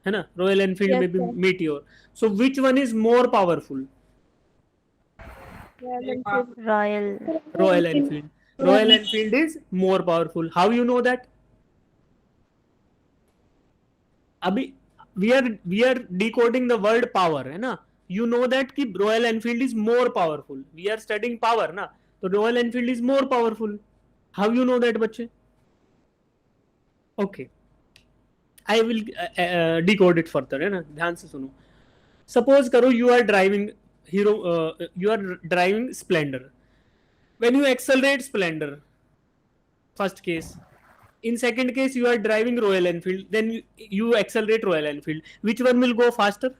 S1: है ना। Royal Enfield
S2: Yes,
S1: maybe
S2: sir.
S1: Meteor. So which one is more powerful?
S4: Royal.
S1: Royal Enfield. Royal Enfield is more powerful. How you know that? अभी we are decoding the word power, है ना। You know that कि Royal Enfield is more powerful. We are studying power ना, तो Royal Enfield is more powerful. How you know that बच्चे? Okay, I will decode it further, है ना, ध्यान से सुनो। Suppose करो you are driving you are driving Splendor. When you accelerate Splendor, first case. In second case, you are driving Royal Enfield. Then you accelerate Royal Enfield. Which one will go faster?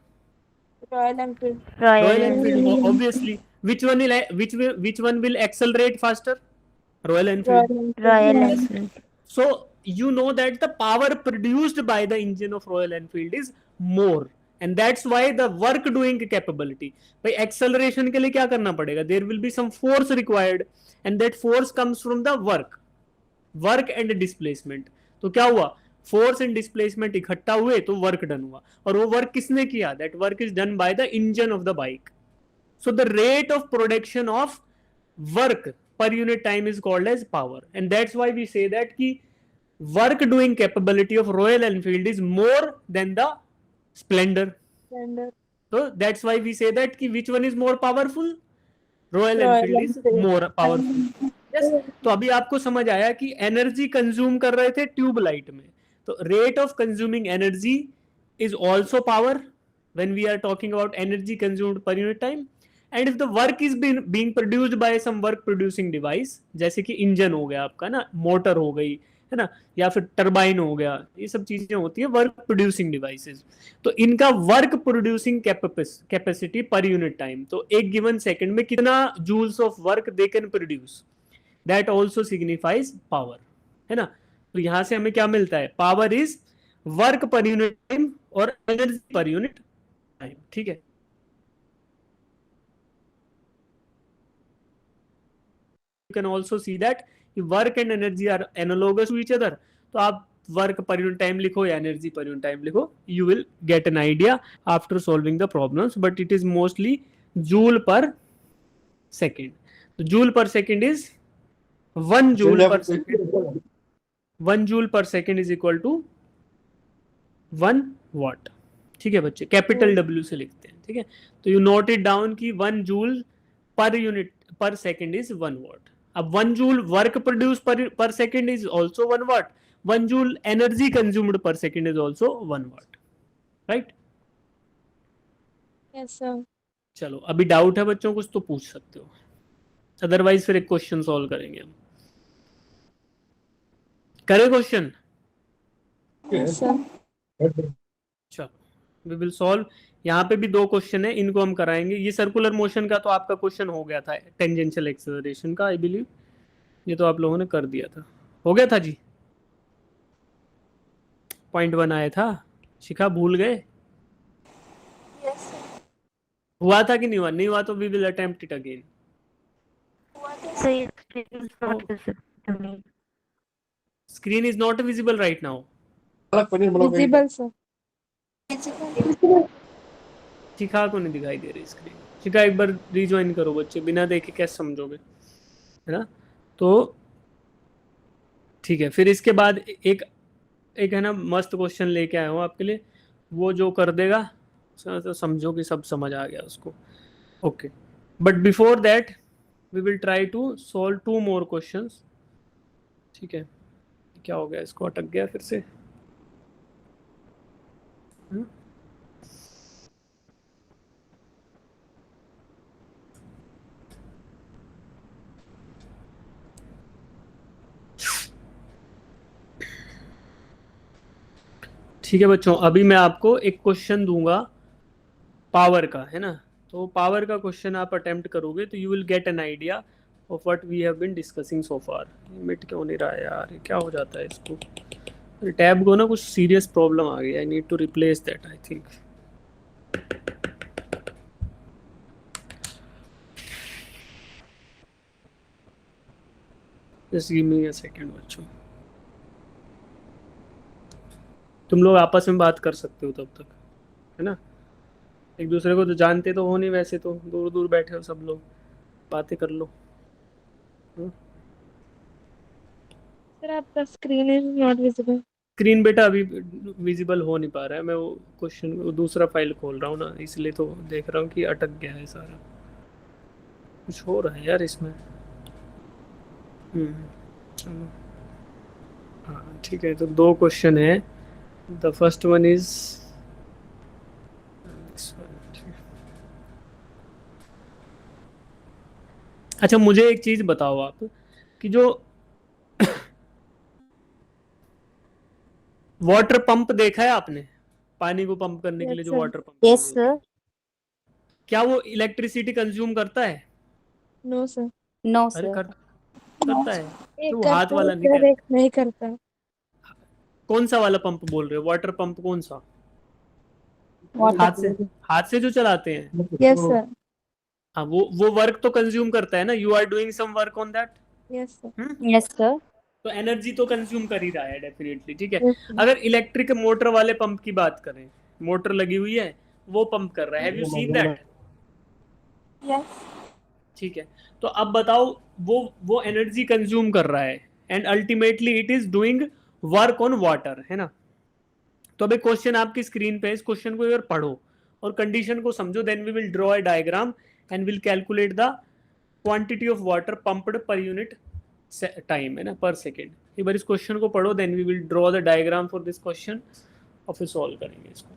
S2: Royal Enfield.
S1: Royal Enfield, obviously. Which one will accelerate faster? Royal Enfield.
S4: Royal Enfield.
S1: So you know that the power produced by the engine of Royal Enfield is more, and that's why the work doing capability. By acceleration के लिए क्या करना पड़ेगा? There will be some force required, and that force comes from the work and displacement. तो क्या हुआ? Force and displacement इकट्ठा हुए तो work done हुआ, और वो work किसने किया? That work is done by the engine of the bike. So the rate of production of work per unit time is called as power, and that's why we say that कि work doing capability of Royal Enfield is more than the Splendor. So that's why we say that कि which one is more powerful? Royal Enfield is more powerful. Yes. तो अभी आपको समझ आया कि एनर्जी कंज्यूम कर रहे थे ट्यूब लाइट में, तो rate of consuming energy is also power when we are talking about energy consumed per unit time. And if the work is being produced by some work producing device, जैसे कि इंजन हो गया आपका ना, मोटर हो गई, है ना, या फिर टरबाइन हो गया, ये सब चीजें होती है वर्क प्रोड्यूसिंग डिवाइसेस। तो इनका work producing capacity per unit time, तो एक गिवन सेकंड में कितना joules of work they can produce, that also signifies power, है ना। तो यहां से हमें क्या मिलता है, power is work per unit time और एनर्जी पर यूनिट टाइम, ठीक है। You can also see that work and energy are analogous to each other. तो आप वर्क पर यूनिट टाइम लिखो या एनर्जी पर यूनिट टाइम लिखो, you will get an idea after solving the problems, but it is mostly joule per second. तो joule per second is 1 joule per second, 1 joule per second is equal to 1 watt, ठीक है बच्चे, कैपिटल डब्ल्यू से लिखते हैं, ठीक है। तो यू नोट इट डाउन कि 1 जूल पर यूनिट पर सेकेंड इज 1 वाट। अब 1 joule work produce per second is also 1 watt, 1 joule energy consumed per second is also 1 watt, right.
S2: Yes, sir.
S1: चलो अभी डाउट है बच्चों कुछ तो पूछ सकते हो, अदरवाइज फिर एक क्वेश्चन सॉल्व करेंगे हम। करें क्वेश्चन?
S2: Yes, sir.
S1: चलो वी विल सॉल्व। यहाँ पे भी 2 क्वेश्चन है, इनको हम कराएंगे। ये सर्कुलर मोशन का तो आपका क्वेश्चन हो गया था, टेंजेंशियल एक्सेलरेशन का आई बिलीव, ये तो आप लोगों ने कर दिया था, हो गया था जी। पॉइंट 1 आया था, शिखा भूल गए?
S3: Yes, sir.
S1: हुआ था कि नहीं हुआ? नहीं हुआ तो we will attempt it again.
S4: So your screen is not visible to me.
S1: Screen is not visible right now.
S2: Visible, sir.
S1: Shikha को नहीं दिखाई दे रही स्क्रीन। शिखा एक बार रिज्वाइन करो बच्चे, बिना देखे कैसे समझोगे, है ना। तो ठीक है, फिर इसके बाद एक एक है ना मस्त क्वेश्चन लेके आया हूँ आपके लिए, वो जो कर देगा तो समझो कि सब समझ आ गया उसको, ओके। But before that we will try to solve 2 more questions, ठीक है। क्या हो गया, इसको अटक गया फिर से। ठीक है बच्चों, अभी मैं आपको एक क्वेश्चन दूंगा पावर का, है ना। तो पावर का क्वेश्चन आप अटेम्प्ट करोगे तो you will get an idea of what we have been discussing so far. मिट क्यों नहीं रहा है यार, ये क्या हो जाता है इसको, टैब को ना कुछ सीरियस प्रॉब्लम आ गई, I need to replace that I think. Just give me a second बच्चों, तुम लोग आपस में बात कर सकते हो तब तक, है ना। एक दूसरे को तो जानते तो हो नहीं, वैसे तो दूर दूर बैठे हो सब लोग, बातें कर लो।
S2: Sir, आपका screen is not visible.
S1: Screen बेटा अभी विजिबल हो नहीं पा रहा है, मैं वो क्वेश्चन दूसरा फाइल खोल रहा हूँ ना, इसलिए तो देख रहा हूँ कि अटक गया है सारा, कुछ हो रहा है यार इसमें। चलो हाँ ठीक है, तो 2 क्वेश्चन है। द फर्स्ट वन इज अच्छा मुझे एक चीज बताओ आप कि जो वाटर पंप देखा है आपने, पानी को पंप करने के लिए
S2: Yes,
S1: जो
S2: sir.
S1: Water pump
S5: Yes, sir.
S1: क्या वो इलेक्ट्रिसिटी कंज्यूम करता है?
S2: No, sir.
S5: No,
S1: अरे
S5: sir.
S1: करता है,
S2: एक
S1: तो वो हाथ
S2: करता है,
S1: वाला नहीं
S2: sir,
S1: कहता।
S2: एक नहीं करता.
S1: कौन सा वाला पंप बोल रहे हो, वाटर पंप कौन सा?
S5: Water.
S1: हाथ से जो चलाते हैं?
S2: Yes, sir.
S1: हाँ वो वर्क तो कंज्यूम करता है ना, you are doing some work on that.
S2: Yes, sir.
S5: Yes, sir.
S1: तो एनर्जी तो कंज्यूम कर ही रहा है डेफिनेटली, ठीक है।
S2: Yes, sir.
S1: अगर इलेक्ट्रिक मोटर वाले पंप की बात करें, मोटर लगी हुई है, वो पंप कर रहा है, have you seen that?
S3: Yes.
S1: ठीक है, तो अब बताओ वो एनर्जी कंज्यूम कर रहा है and ultimately it is doing work on water, है ना। तो अब एक क्वेश्चन आपकी स्क्रीन पे, इस क्वेश्चन को अगर पढ़ो और कंडीशन को समझो, then we will draw a diagram and will calculate the quantity of water pumped per unit time, है ना, पर सेकेंड। एक बार इस क्वेश्चन को पढ़ो, then we will draw the diagram for this question और फिर सॉल्व करेंगे इसको।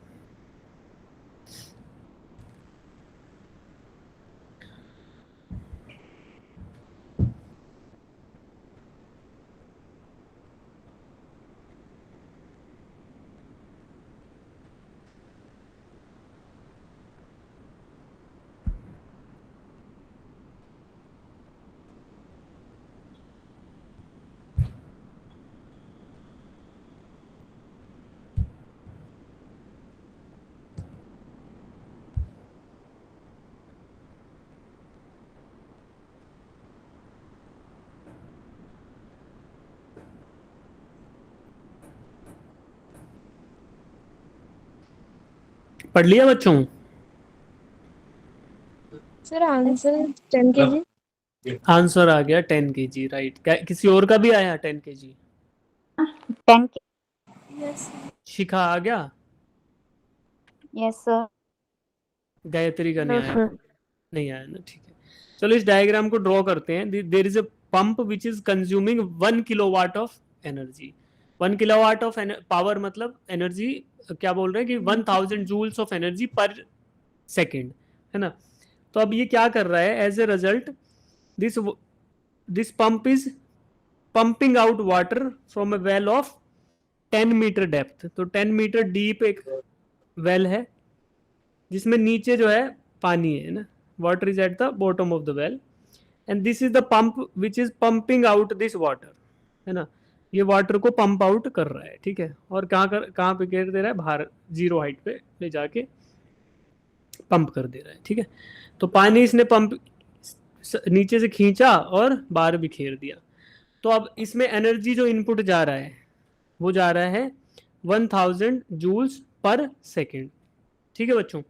S1: पढ़ लिया बच्चों?
S2: Sir, answer 10 kg.
S1: आंसर आ गया 10 kg, राइट। किसी और का भी आया 10 kg?
S5: 10
S2: Yes.
S1: शिखा आ गया?
S5: yes sir.
S1: गायत्री का नहीं
S4: No,
S1: आया?
S4: sir.
S1: नहीं आया ना, ठीक है। चलो इस डायग्राम को ड्रॉ करते हैं। There is a pump which is consuming 1 kilowatt of energy. 1 kilowatt of power मतलब एनर्जी, क्या बोल रहे हैं कि 1000 joules of energy per second, है ना। तो अब ये क्या कर रहा है, as a result this this pump is pumping out water from a well of 10 metre depth. तो 10 मीटर डीप एक वेल है जिसमें नीचे जो है पानी है ना, water is eight the bottom of the well, and this is the pump which is pumping out this water, है ना। ये वाटर को पंप आउट कर रहा है, ठीक है। और कहाँ पे कर दे रहा है, बाहर जीरो हाइट पे ले जाके पंप कर दे रहा है, ठीक है। तो पानी इसने पंप नीचे से खींचा और बाहर बिखेर दिया। तो अब इसमें एनर्जी जो इनपुट जा रहा है वो जा रहा है 1000 जूल्स पर सेकेंड, ठीक है बच्चों।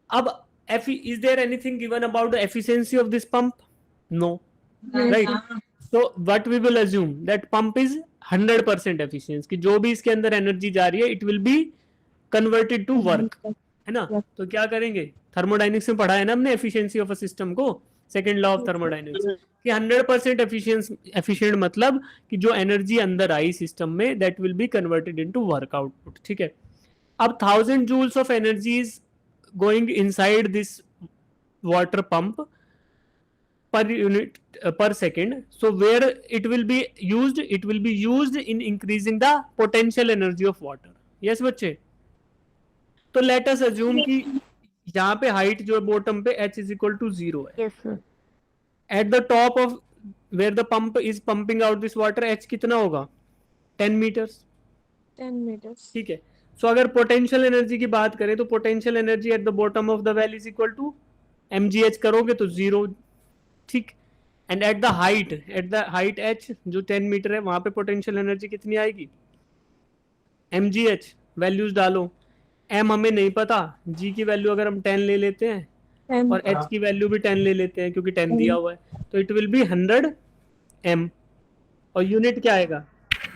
S1: अब is there anything given about the efficiency of this pump? No, right? So what we will assume that pump is 100% efficient, कि जो भी इसके अंदर एनर्जी जा रही है it will be converted to work, है ना। तो क्या करेंगे, थर्मोडाइनमिक्स में पढ़ा है ना हमने एफिशिएंसी ऑफ अ सिस्टम को, सेकेंड लॉ ऑफ थर्मोडाइनमिक्स, कि 100% एफिशिएंट मतलब कि जो एनर्जी अंदर आई सिस्टम में that will be converted into work output, ठीक है। अब 1000 joules of energy is going inside this water pump per unit per second. So where it will be used in increasing the potential energy of water. Yes बच्चे? तो let us assume कि यहाँ पे हाइट जो है बॉटम पे h is equal to 0 है।
S4: Yes, sir.
S1: At the top of where the pump is pumping out this water, h कितना होगा, 10 meters,
S2: 10 meters.
S1: ठीक है। सो अगर पोटेंशियल एनर्जी की बात करें तो potential energy at the bottom of the well is equal to mgh करोगे तो 0, ठीक। And at the height h जो 10 मीटर है वहां पे पोटेंशियल एनर्जी कितनी आएगी, mgh, वैल्यूज डालो। m हमें नहीं पता, g की वैल्यू अगर हम 10 ले लेते हैं
S2: 10.
S1: और h की वैल्यू भी 10 ले लेते हैं क्योंकि 10 दिया हुआ है, तो इट विल बी 100 m। और यूनिट क्या आएगा,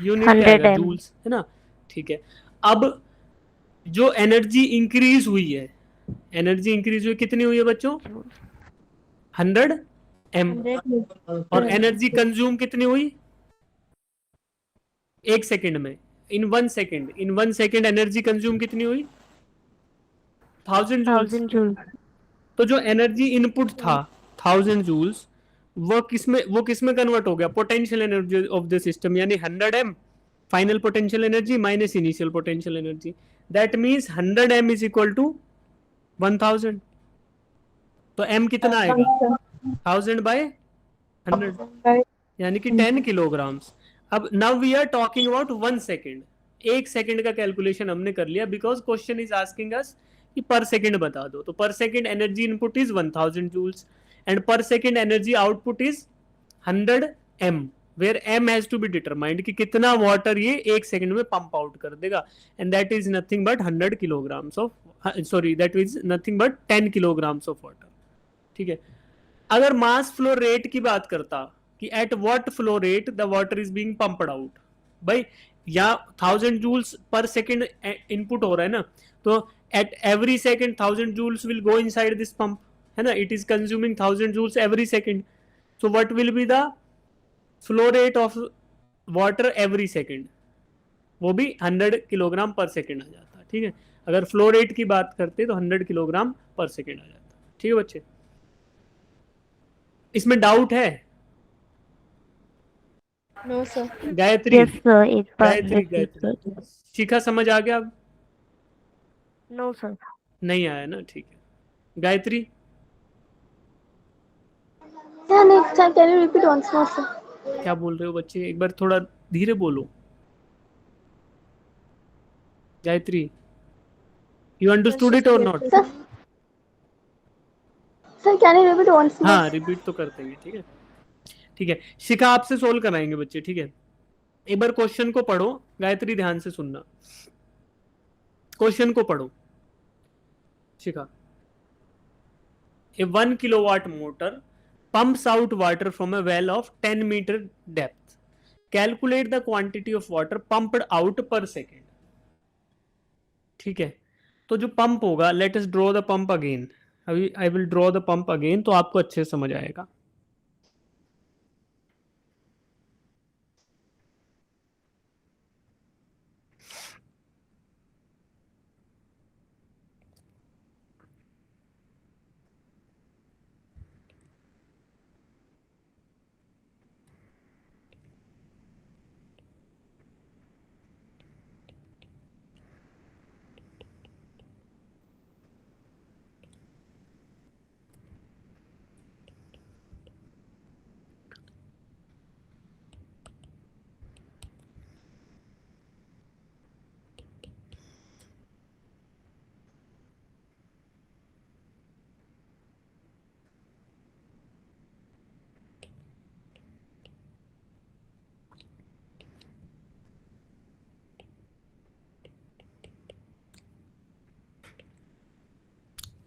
S1: यूनिट क्या
S4: 100
S1: आएगा,
S4: M.
S1: जूल्स, है ना, ठीक है। अब जो एनर्जी इंक्रीज हुई है, एनर्जी इंक्रीज हुई कितनी हुई है बच्चों, 100 m।
S2: 100
S1: और एनर्जी कंज्यूम कितनी हुई, एक सेकंड में, इन 1 सेकंड एनर्जी कंज्यूम कितनी हुई, 1000 जूल्स।
S4: 1000 joules.
S1: तो जो एनर्जी इनपुट था 1000 जूल्स वो किसमें कन्वर्ट हो गया, potential energy of the system, यानी 100 m final potential energy minus initial potential energy, that means 100 m is equal to 1000। तो m कितना आएगा, 1000 बाय 100 यानी कि 10 किलोग्राम्स। अब now we are talking about 1 second, एक सेकेंड का कैलकुलेशन हमने कर लिया because question is asking us कि पर सेकेंड बता दो। तो per second energy input is 1000 joules and per second energy output is 100 m, where m has to be determined कि कितना वाटर ये एक सेकेंड में पंप आउट कर देगा, and that is nothing but 100 kilograms of, sorry that is nothing but 10 kilograms of water, ठीक है। अगर मास फ्लो रेट की बात करता कि at what flow rate the water is being pumped out, भाई यहाँ 1000 जूल्स पर सेकेंड इनपुट हो रहा है ना, तो at every second 1000 joules will go inside this pump, है ना, it is consuming 1000 joules every second. So what will be the flow rate of water every second, वो भी 100 किलोग्राम पर सेकेंड आ जाता, ठीक है। अगर फ्लो रेट की बात करते तो 100 किलोग्राम पर सेकेंड आ जाता, ठीक है बच्चे। इसमें डाउट है,
S2: No, sir.
S1: Gayatri,
S4: Yes, sir. एक बार
S1: गायत्री,
S4: repeat कर दो.
S1: शिखा समझ आ गया अब?
S4: No, sir.
S1: नहीं आया ना, ठीक है। Gayatri,
S3: Yeah, next time can you repeat once more, sir?
S1: क्या बोल रहे हो बच्चे, एक बार थोड़ा धीरे बोलो। गायत्री, यू अंडरस्टूड इट और not?
S3: Sir, sir, can you repeat once more?
S1: हाँ, रिपीट तो करते हैं, ठीक है, ठीक है। शिखा आपसे सोल्व कराएंगे बच्चे, ठीक है। एक बार क्वेश्चन को पढ़ो, गायत्री ध्यान से सुनना, क्वेश्चन को पढ़ो। शिखा, a 1 kilowatt motor pumps out water from a well of 10 meter depth. Calculate the quantity of water pumped out per second. ठीक है, तो जो पंप होगा, let us draw the pump again. अभी I will draw the pump again, तो आपको अच्छे से समझ आएगा.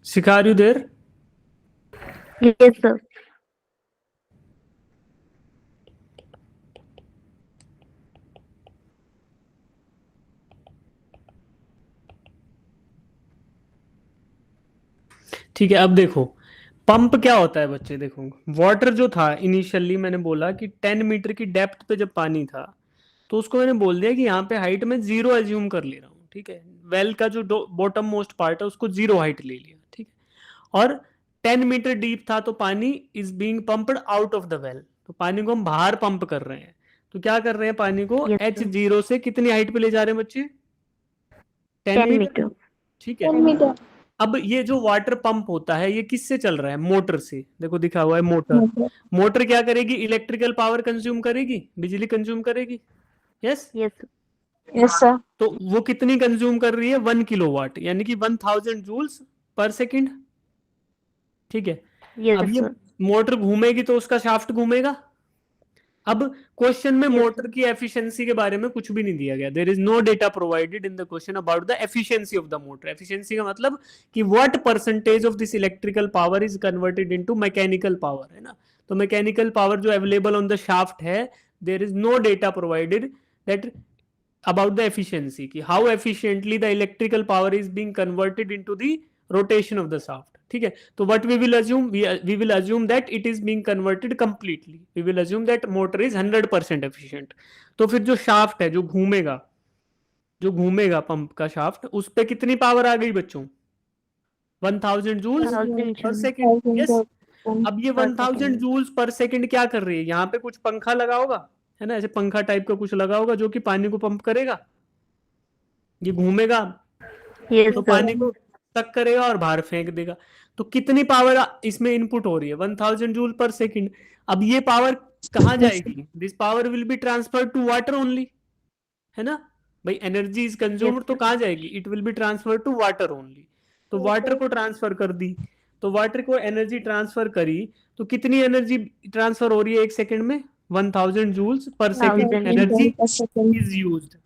S1: Shikha, are you there?
S4: Yes, sir.
S1: ठीक है, अब देखो पंप क्या होता है बच्चे. देखो वाटर जो था इनिशियली मैंने बोला कि 10 मीटर की डेप्थ पे जब पानी था, तो उसको मैंने बोल दिया कि यहाँ पे हाइट में 0 एज्यूम कर ले रहा हूँ. ठीक है, वेल का जो बॉटम मोस्ट पार्ट है उसको 0 हाइट ले लिया. ठीक है, और 10 मीटर डीप था, तो पानी is being pumped out of the well. तो पानी को हम बाहर पंप कर रहे हैं. तो क्या कर रहे हैं, पानी को
S4: Yes, sir.
S1: H0 से कितनी हाइट पे ले जा रहे हैं बच्चे? 10
S4: 10
S1: मीटर.
S4: meter.
S1: ठीक है,
S3: 10 meter.
S1: अब ये जो वाटर पंप होता है ये किससे चल रहा है? मोटर से. देखो दिखा हुआ है मोटर. मोटर क्या करेगी? इलेक्ट्रिकल पावर कंज्यूम करेगी, बिजली कंज्यूम करेगी. Yes.
S4: Yes, sir.
S3: Yes, sir.
S1: तो वो कितनी कंज्यूम कर रही है? 1 किलोवाट, यानी कि 1000 जूल्स पर सेकंड. ठीक है,
S4: Yes,
S1: अब ये
S4: sir.
S1: मोटर घूमेगी तो उसका शाफ्ट घूमेगा. अब क्वेश्चन में मोटर की एफिशिएंसी के बारे में कुछ भी नहीं दिया गया. There is no data provided in the question about the efficiency of the motor. Efficiency का मतलब कि what percentage of this electrical power is converted into mechanical power, है ना. तो मैकेनिकल पावर जो अवेलेबल ऑन द शाफ्ट है, there is no data provided that about the efficiency, ki how efficiently the electrical power is being converted into the rotation of the shaft. ठीक है, तो what we will assume, we will assume that it is being converted completely. We will assume that motor is 100% efficient. तो फिर जो शाफ्ट है, जो घूमेगा पंप का शाफ्ट, उस पे कितनी पावर आ गई बच्चों? 1000 जूल्स
S4: 1000
S1: पर
S4: joules.
S1: सेकंड. यस. अब ये 1000 जूल्स पर सेकंड क्या कर रही है? यहाँ पे कुछ पंखा लगा होगा, है ना, ऐसे पंखा टाइप का कुछ लगा होगा जो कि पानी को पंप करेगा. ये घूमेगा
S4: Yes,
S1: तो
S4: sir.
S1: पानी को तक करेगा और बाहर फेंक देगा. तो कितनी पावर इसमें इनपुट हो रही है? 1000 जूल पर सेकंड. अब ये पावर कहाँ जाएगी? This power will be transferred to water only, है ना भाई. एनर्जी इज कंज्यूम्ड, तो कहाँ जाएगी? It will be transferred to water only. तो वाटर को ट्रांसफर कर दी, तो वाटर को एनर्जी ट्रांसफर करी, तो कितनी एनर्जी ट्रांसफर हो रही है एक सेकंड में? 1000 joules per second
S4: 1000
S1: energy is used.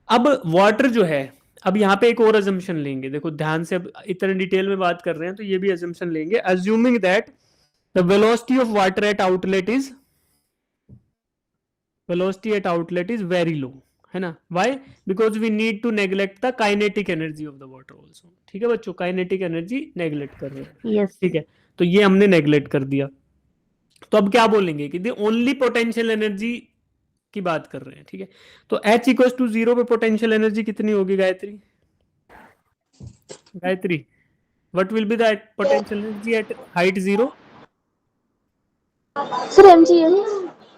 S1: अब वाटर जो है, अब यहाँ पे एक और अजम्पशन लेंगे. देखो ध्यान से, अब इतने डिटेल में बात कर रहे हैं तो ये भी अजम्पशन लेंगे. Assuming that the velocity of water at outlet is very low, है ना. Why? Because we need to neglect the kinetic energy of the water also. ठीक है बच्चों, काइनेटिक एनर्जी नेग्लेक्ट कर रहे हैं.
S4: Yes.
S1: ठीक है, तो ये हमने नेग्लेक्ट कर दिया. तो अब क्या बोलेंगे कि द ओनली पोटेंशियल एनर्जी की बात कर रहे हैं. ठीक है, तो H इक्वल टू 0 पे पोटेंशियल एनर्जी कितनी होगी Gayatri? What will be the potential energy eight height 0?
S3: Sir, MGH.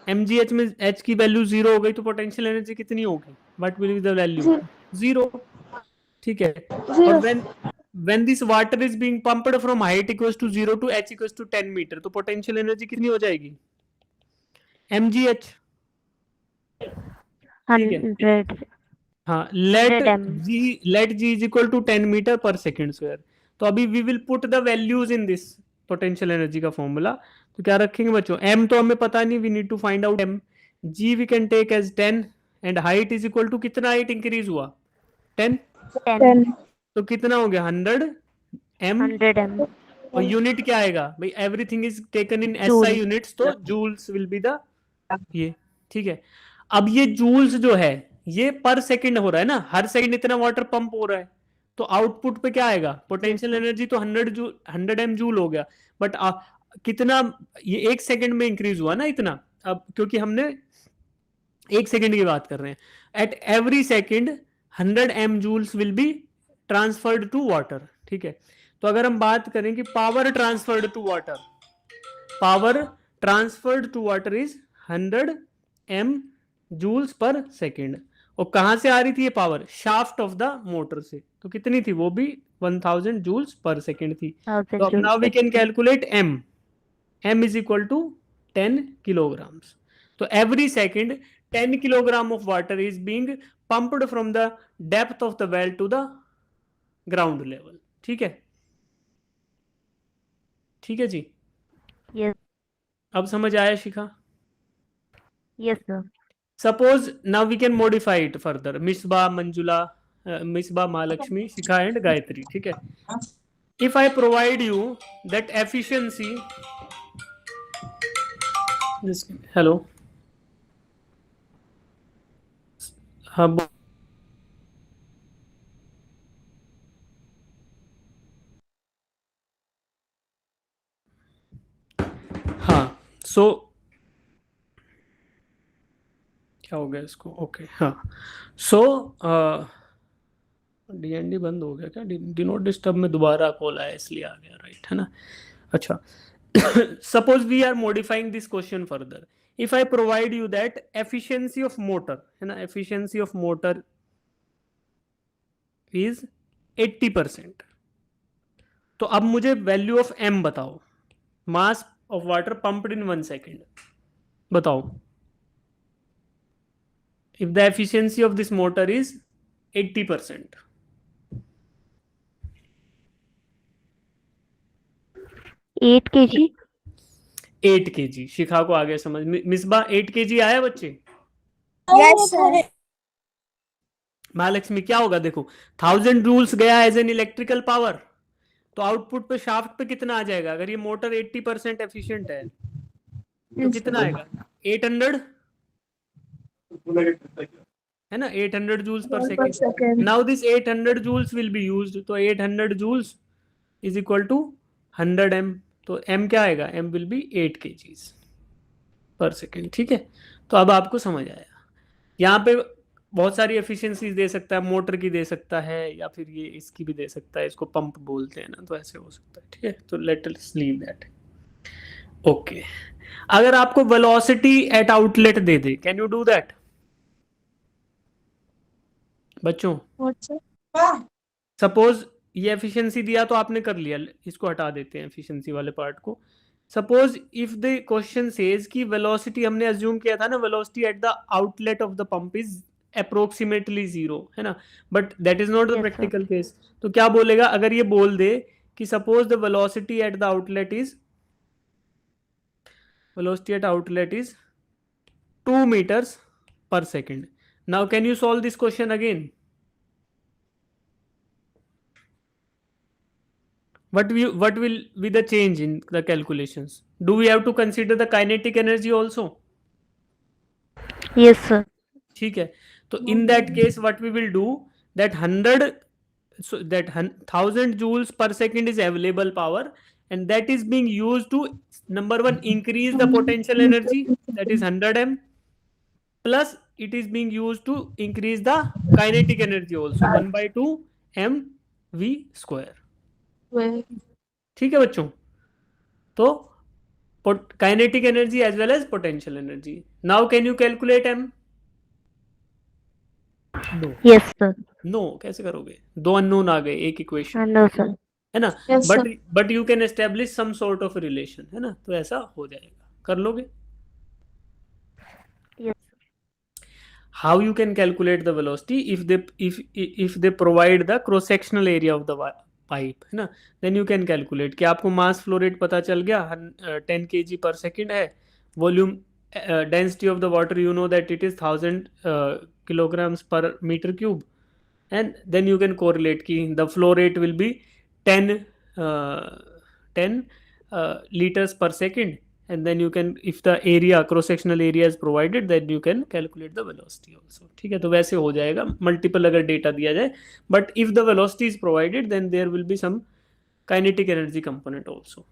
S1: mgh में H की वैल्यू 0 हो गई तो पोटेंशियल एनर्जी कितनी होगी? What will be the value? 0. ठीक है, और when this water is being pumped from height equals to 0 to H equals to 10 meter, तो पोटेंशियल एनर्जी कितनी हो जाएगी? mgh. ठीक है.
S4: 100.
S1: हाँ, let
S4: 100 m.
S1: g is equal to 10 meter per second square. तो अभी we will put the values in this potential energy का फॉर्मूला. तो क्या रखेंगे बच्चों? m तो हमें पता नहीं, we need to find out m. g we can take as 10 and height is equal to कितना हाइट इंक्रीज हुआ? 10.
S4: 10.
S1: तो कितना हो गया? 100 m
S4: 100 m
S1: और यूनिट क्या आएगा भाई, everything is taken in
S4: Joule.
S1: SI units, तो जूल्स विल बी द ये, ठीक है। अब ये जूल्स जो है ये पर सेकंड हो रहा है ना, हर सेकंड इतना वाटर पंप हो रहा है, तो आउटपुट पे क्या आएगा, पोटेंशियल एनर्जी तो 100 एम जूल हो गया, बट कितना, ये एक सेकंड में इंक्रीज हुआ ना इतना, अब क्योंकि हमने एक सेकंड की बात कर रहे हैं, at every second 100 M joules will be transferred to water, ठीक है। तो अगर हम बात करें कि power transferred to water, power transferred to water is 100 M joules per second, और कहां से आ रही थी ये पावर, शाफ्ट ऑफ द मोटर से, तो कितनी थी वो भी 1000 जूल्स पर सेकेंड थी। तो अब now we can calculate m is equal to 10 kilograms, तो every second 10 kilogram of water is being pumped from the depth of the well to the ground level, ठीक है, ठीक है जी।
S4: Yes.
S1: अब समझ आया शिखा?
S4: Yes, sir.
S1: Suppose now we can modify it further. Misbah, Manjula, Misbah, Mahalakshmi, Shikha and Gayatri. ठीक है? If I provide you that efficiency, hello, हाँ, हाँ, so क्या हो गया इसको, ओके, हाँ, सो डीएनडी बंद हो गया क्या, डू नॉट डिस्टर्ब में दोबारा कॉल आया इसलिए आ गया, राइट, है ना। अच्छा, suppose we are modifying this question further, if I provide you that efficiency of motor, है ना, एफिशिएंसी ऑफ मोटर इज 80%, तो अब मुझे वैल्यू ऑफ m बताओ, mass of water pumped in 1 second, बताओ। If the efficiency of this motor is 80%,
S4: 8 kg.
S1: 8 kg, शिखा को आगे समझ, मिसबा 8 kg आया बच्चे?
S2: Yes, sir.
S1: महालक्ष्मी क्या होगा, देखो 1000 जूल्स गया एज एन इलेक्ट्रिकल पावर, तो आउटपुट पे शाफ्ट पे कितना आ जाएगा, अगर ये मोटर 80% एफिशिएंट है तो कितना आएगा, 800, है ना, 800 joules per second. Now this 800 joules will be used, तो 800 joules is equal to 100 m, तो m क्या आएगा, m will be 8 kgs per second, ठीक है। तो अब आपको समझ आया, यहाँ पे बहुत सारी एफिशिएंसीज दे सकता है, मोटर की दे सकता है, या फिर ये इसकी भी दे सकता है, इसको पंप बोलते हैं ना, तो ऐसे हो सकता है, ठीक है। तो let us leave that, okay. अगर आपको velocity at outlet they they, can you do that बच्चों? सपोज ये एफिशिएंसी दिया तो आपने कर लिया, इसको हटा देते हैं एफिशिएंसी वाले पार्ट को। Suppose if the question says कि वेलोसिटी, हमने अज्यूम किया था ना, velocity at the outlet of the pump is approximately 0, है ना, but that is not the practical case. तो क्या बोलेगा अगर ये बोल दे कि suppose the velocity at the outlet is, velocity at outlet is 2 meters per second. Now can you solve this question again? What will be the change in the calculations? Do we have to consider the kinetic energy also?
S4: Yes, sir.
S1: ठीक है, तो in that case what we will do, that 100, so that 1000 joules per second is available power, and that is being used to, number one, increase the potential energy, that is 100 m, plus it is being used to increase the kinetic energy also, 1/2 m v square, ठीक है बच्चों। तो kinetic energy as well as potential energy. Now can you calculate m? No.
S4: Yes, sir.
S1: No, कैसे करोगे, दो अननोन आ गए, एक इक्वेशन,
S4: No, sir.
S1: है ना,
S2: Yes,
S1: but you can establish some sort of relation, है ना, तो ऐसा हो जाएगा, कर लोगे।
S4: Yes.
S1: How you can calculate the velocity, if they provide the cross sectional area of the pipe, है ना, देन यू कैन कैलकुलेट कि आपको मास फ्लो रेट पता चल गया, 10 kg पर सेकेंड है, volume density of the water you know that it is 1000 kilograms per meter cube, and then you can correlate कि the flow rate will be 10 10 liters per second, and then you can, if the area, cross sectional area is provided, then you can calculate the velocity also. ठीक है, तो वैसे हो जाएगा मल्टीपल अगर डेटा दिया जाए, but if the velocity is provided then there will be some kinetic energy component also.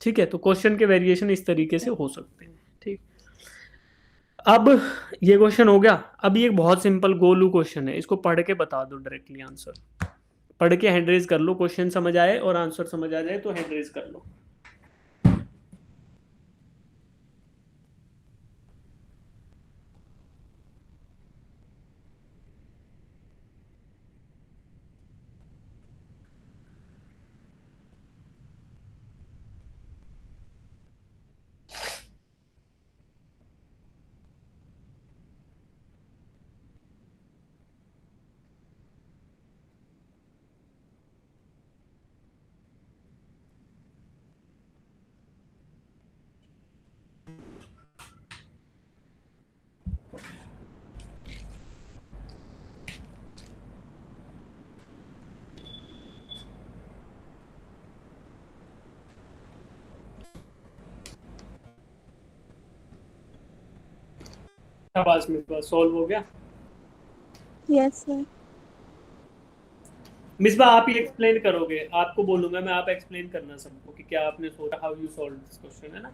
S1: ठीक है, तो क्वेश्चन के वेरिएशन इस तरीके से हो सकते हैं. ठीक, अब ये क्वेश्चन हो गया. अब ये एक बहुत सिंपल गोलू क्वेश्चन है, इसको पढ़ के बता दो डायरेक्टली आंसर. पढ़ के हैंड रेज कर लो, क्वेश्चन समझ आए और आंसर समझ आ जाए तो हैंड रेज कर लो. आवाज में बस सॉल्व हो गया.
S2: Yes, sir.
S1: मिसबा आप ही एक्सप्लेन करोगे, आपको बोलूंगा मैं, आप एक्सप्लेन करना सबको कि क्या आपने सोचा, how you solve this question, है ना.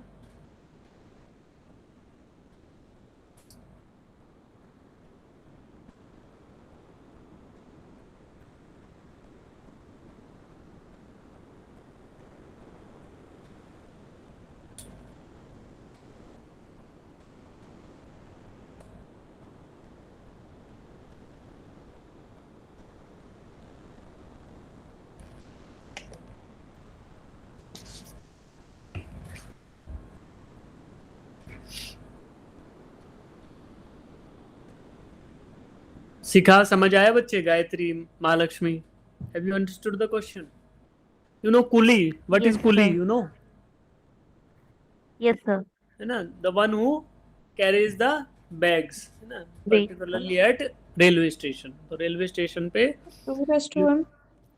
S1: सिखा, समझ आया बच्चे? Gayatri, Mahalakshmi, have you understood the question? You know coolie, what is
S4: Yes,
S1: coolie,
S4: sir.
S1: You know,
S4: Yes, sir.
S1: है ना, the one who carries the bags, है ना,
S4: Right.
S1: Particularly at railway station. तो रेलवे स्टेशन पे
S2: 2:1.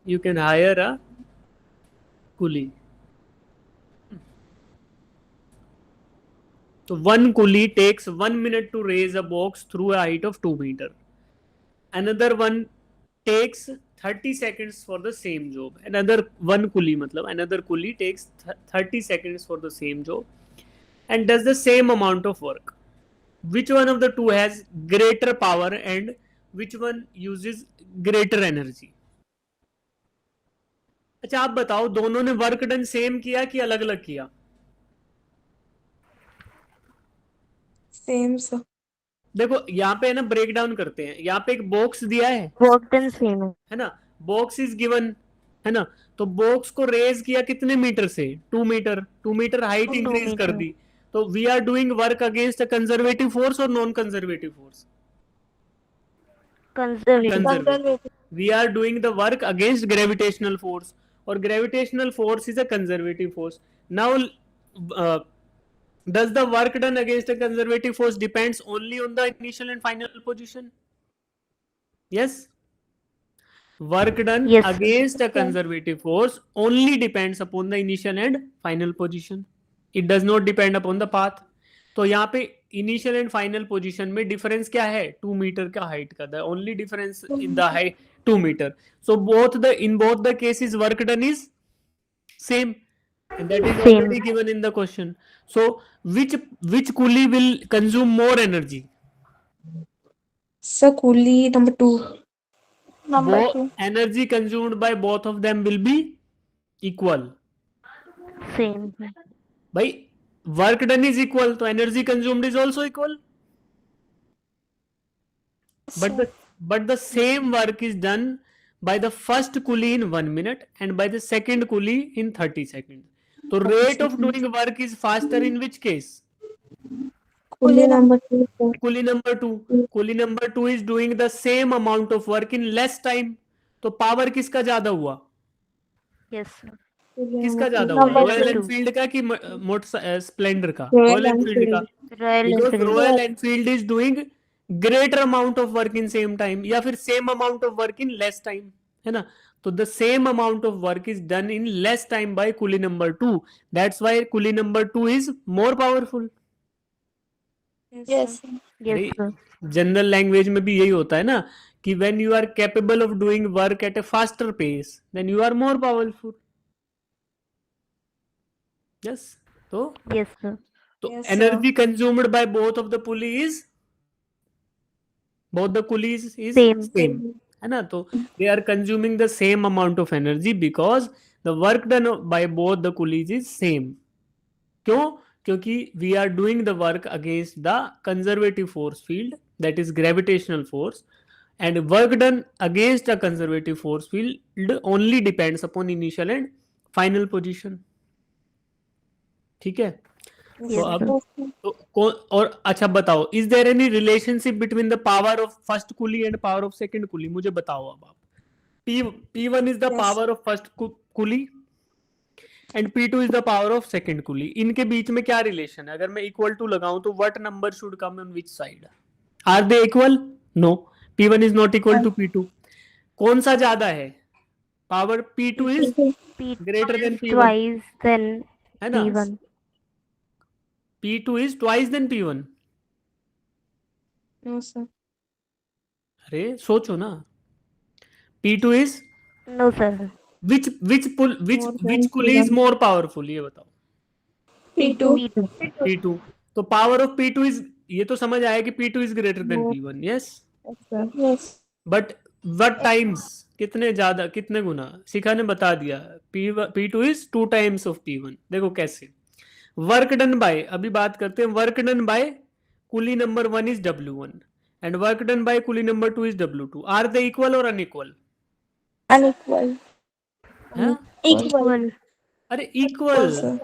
S1: you can hire a coolie. So one coolie takes 1 minute to raise a box through a height of 2 meter. Another one takes 30 seconds for the same job. Another coolie takes 30 seconds for the same job and does the same amount of work. Which one of the two has greater power and which one uses greater energy? अच्छा, आप बताओ, दोनों ने वर्क डन सेम किया कि अलग अलग किया?
S2: Same, sir.
S1: देखो यहाँ पे है ना, ब्रेक डाउन करते हैं. यहाँ पे एक बॉक्स दिया है
S4: Work done same.
S1: है ना, बॉक्स इज गिवन, है ना, तो बॉक्स को रेज किया कितने मीटर से? 2 मीटर. 2 मीटर हाइट
S4: 2
S1: इंक्रीज कर
S4: meter.
S1: दी. तो we are doing work against a conservative force और non conservative force?
S4: Conservative.
S1: We are doing the work against gravitational force, or gravitational force is a conservative force. Now does the work done against a conservative force depends only on the initial and final position? Yes, work done
S4: Yes.
S1: against a conservative force only depends upon the initial and final position. It does not depend upon the path. तो यहाँ पे इनिशियल एंड फाइनल पोजीशन में डिफरेंस क्या है? 2 मीटर का हाइट का. The only difference in the height 2 meter. So in both the cases work done is same and that is
S4: Same.
S1: already given in the question. So which coolie will consume more energy?
S2: Sir, coolie number 2. Number 2.
S1: Energy consumed by both of them will be equal.
S4: Same.
S1: By work done is equal, so energy consumed is also equal. But the same work is done by the first coolie in 1 minute and by the second coolie in 30 seconds. So rate of doing work is faster in which case?
S2: Coolie number 2, sir.
S1: Coolie number 2. Coolie number 2 is doing the same amount of work in less time. तो पावर किसका ज्यादा हुआ?
S4: Yes, sir.
S1: किसका ज्यादा हुआ?
S2: Number
S1: royal
S4: 2.
S1: एनफील्ड का कि मोटर स्प्लेंडर का?
S2: Royal
S1: रॉयल एनफील्ड का.
S4: Royal
S1: Because
S4: Enfield.
S1: Royal Enfield is doing greater amount of work in same time या फिर same amount of work in less time, है ना. तो the same amount of work is done in less time by Coulomb number 2. That's why Coulomb number 2 is more powerful.
S3: Yes, sir.
S4: Yes,
S1: अरे
S4: sir.
S1: जनरल लैंग्वेज में भी यही होता है ना कि when you are capable of doing work at a faster pace then you are more powerful. Yes. तो
S4: Yes, sir.
S3: Yes, sir.
S1: energy consumed by both of the pulley is both the pulleys is
S4: Same.
S1: same है ना. तो they are consuming the same amount of energy because the work done by both the pulleys is same. क्यों? क्योंकि we are doing the work against the conservative force field, that is gravitational force, and work done against a conservative force field only depends upon initial and final position. ठीक है. तो
S4: Yes,
S1: अब
S4: sir.
S1: तो और अच्छा बताओ, is there any relationship between the power of first कुली एंड पावर ऑफ सेकंड कुली? मुझे बताओ अब आप. P1 is the
S3: Yes.
S1: power of first coolie and P2 is the power of second coolie. इनके बीच में क्या रिलेशन है? अगर मैं इक्वल टू लगाऊं तो what number should come on which side? Are they equal? No. P1 is not equal to P2. कौन सा ज्यादा है? Power P2 is
S4: P
S1: greater than P1,
S4: twice than
S1: है ना.
S4: P1.
S1: P2 is twice than P1.
S2: No, sir.
S1: अरे सोचो ना. P2 is
S4: No, sir.
S1: which
S2: More than
S1: pulley is
S2: P1.
S1: more powerful? ये बताओ.
S2: P2.
S4: P2.
S1: P2. तो पावर ऑफ P2 इज, ये तो समझ आया कि P2 is greater than
S2: More.
S1: P1. Yes.
S2: Yes, sir.
S3: Yes.
S1: But what times? कितने ज्यादा, कितने गुना? शिखा ने बता दिया. P2 is 2 times of P1. देखो कैसे. वर्क डन बाय, अभी बात करते हैं. Work done by coolie number 1 is W1 and work done by coolie number 2 is W2. Are they equal और अनइक्वल?
S3: Unequal.
S1: है.
S3: Equal.
S1: अरे equal.
S3: Equal, sir.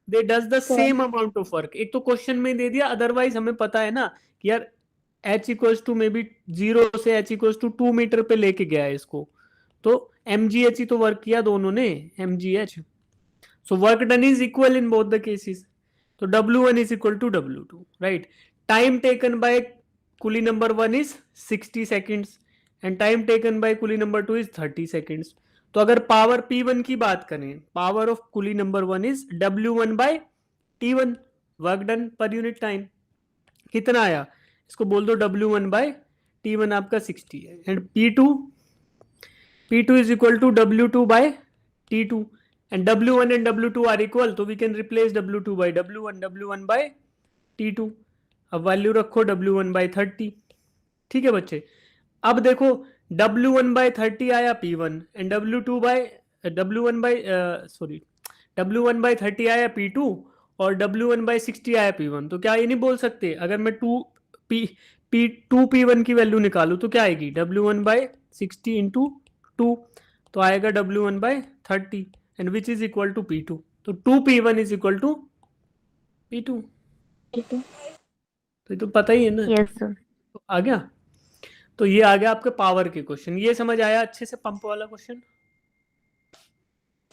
S1: They does the same amount of work. एक तो क्वेश्चन में दे दिया, अदरवाइज हमें पता है ना कि यार h equals to may be 0 से h इक्वल्स टू 2 मीटर पे लेके गया है इसको. तो mgh ही तो वर्क किया दोनों ने, mgh. So work done is equal in both the cases. तो W1 इज equal to W2, right. Time taken by coolie number 1 is 60 seconds and time taken by coolie number 2 is 30 seconds. तो अगर पावर P1 की बात करें, power of coolie number 1 is W1 by T1, work done per unit time. कितना आया? इसको बोल दो W1 बाय T1 आपका 60 है. And P2 is equal to W2 by T2 and W1 and W2 are equal. तो we can replace W2 by W1 by T2. अब वैल्यू रखो W1 बाय 30. ठीक है बच्चे. अब देखो W1 बाय 30 आया P1 एंड W1 बाय 30 आया P2 और W1 बाय 60 आया P1. तो क्या ये नहीं बोल सकते, अगर मैं 2P1 की वैल्यू निकालू तो क्या आएगी? W1 बाय 60 इंटू 2, तो आएगा W1 by 30 and which is equal to P2. तो 2P1 is equal to P2. तो ये तो पता ही है ना.
S4: Yes, sir.
S1: तो आ गया. तो ये आ गया आपके पावर के क्वेश्चन. ये समझ आया अच्छे से पंप वाला question?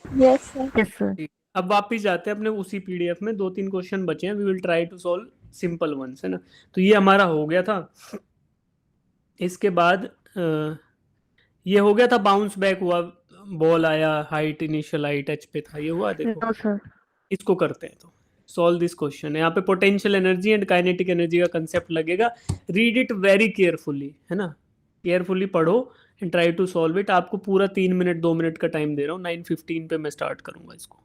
S3: Yes, sir.
S4: Yes, sir.
S1: अब वापिस जाते हैं अपने उसी पीडीएफ में. 2-3 क्वेश्चन बचे हैं. We will try to solve simple ones, है ना. तो ये हमारा हो गया था. इसके बाद ये हो गया था, बाउंस बैक हुआ, बॉल आया, हाइट इनिशियल हाइट एच पे था, ये हुआ. देखो
S4: No, sir.
S1: इसको करते हैं. तो सॉल्व दिस क्वेश्चन. यहाँ पे potential energy and kinetic energy का कंसेप्ट लगेगा. रीड इट वेरी केयरफुली, है ना. केयरफुली पढ़ो and try to solve it. आपको पूरा 3 मिनट 2 मिनट का टाइम दे रहा हूँ. 9:15 पे मैं स्टार्ट करूंगा इसको.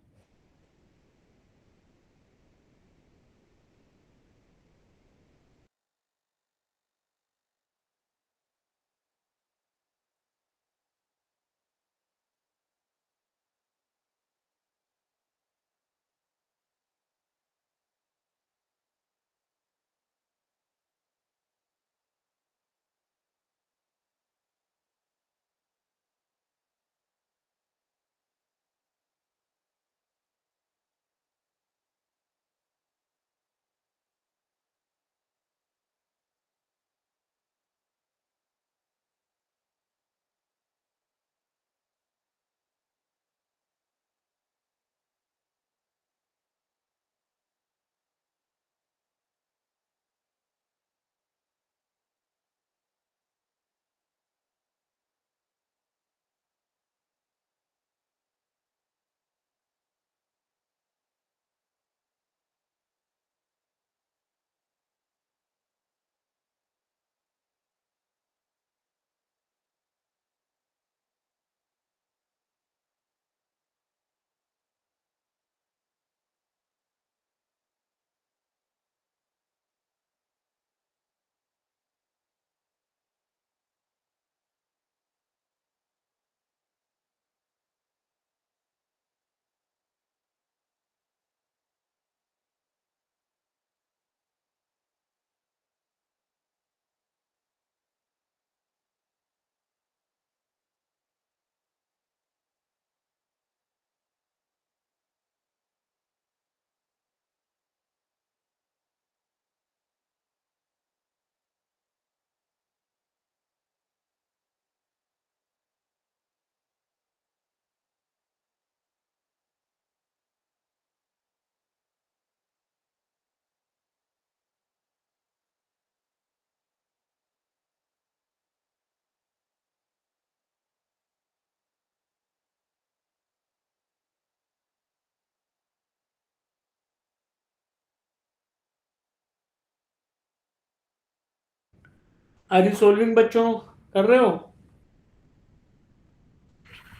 S1: आर यू सॉल्विंग बच्चों, कर रहे हो?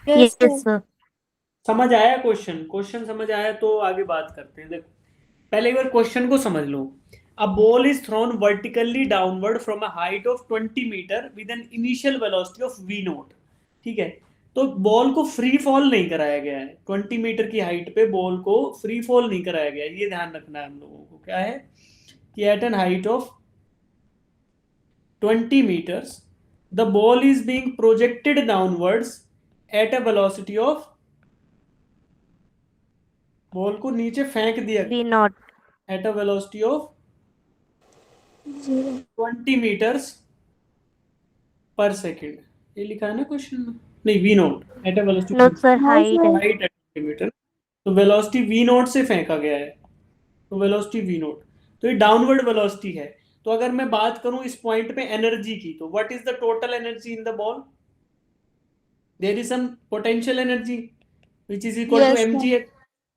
S4: Yes,
S3: Yes, sir.
S4: sir.
S1: समझ आया क्वेश्चन? क्वेश्चन समझ आया तो आगे बात करते हैं। देखो पहले एक बार क्वेश्चन को समझ लो। A ball is thrown vertically downward from a height of 20 meter with an initial velocity of v nought. ठीक है, तो बॉल को फ्री फॉल नहीं कराया गया है, 20 मीटर की हाइट पे बॉल को फ्री फॉल नहीं कराया गया है, ये ध्यान रखना है हम लोगों को। क्या है कि at an height of 20 meters the ball is being projected downwards at a velocity of, ball को नीचे फेंक दिया
S4: V naught.
S1: At a velocity of
S3: 0.
S1: 20 meters per second. ये लिखा है ना क्वेश्चन में? नहीं, V naught at a velocity,
S4: No, sir.
S3: No,
S4: Height.
S3: sir.
S1: Height at 20 meter, तो वेलोसिटी वी नॉट से फेंका गया है, तो वेलोसिटी वी नॉट, तो ये डाउनवर्ड वेलोसिटी है। तो अगर मैं बात करूं इस पॉइंट पे एनर्जी की, तो what is the total energy in the ball? there is some potential energy which is equal to
S3: Yes, sir.
S1: mgh,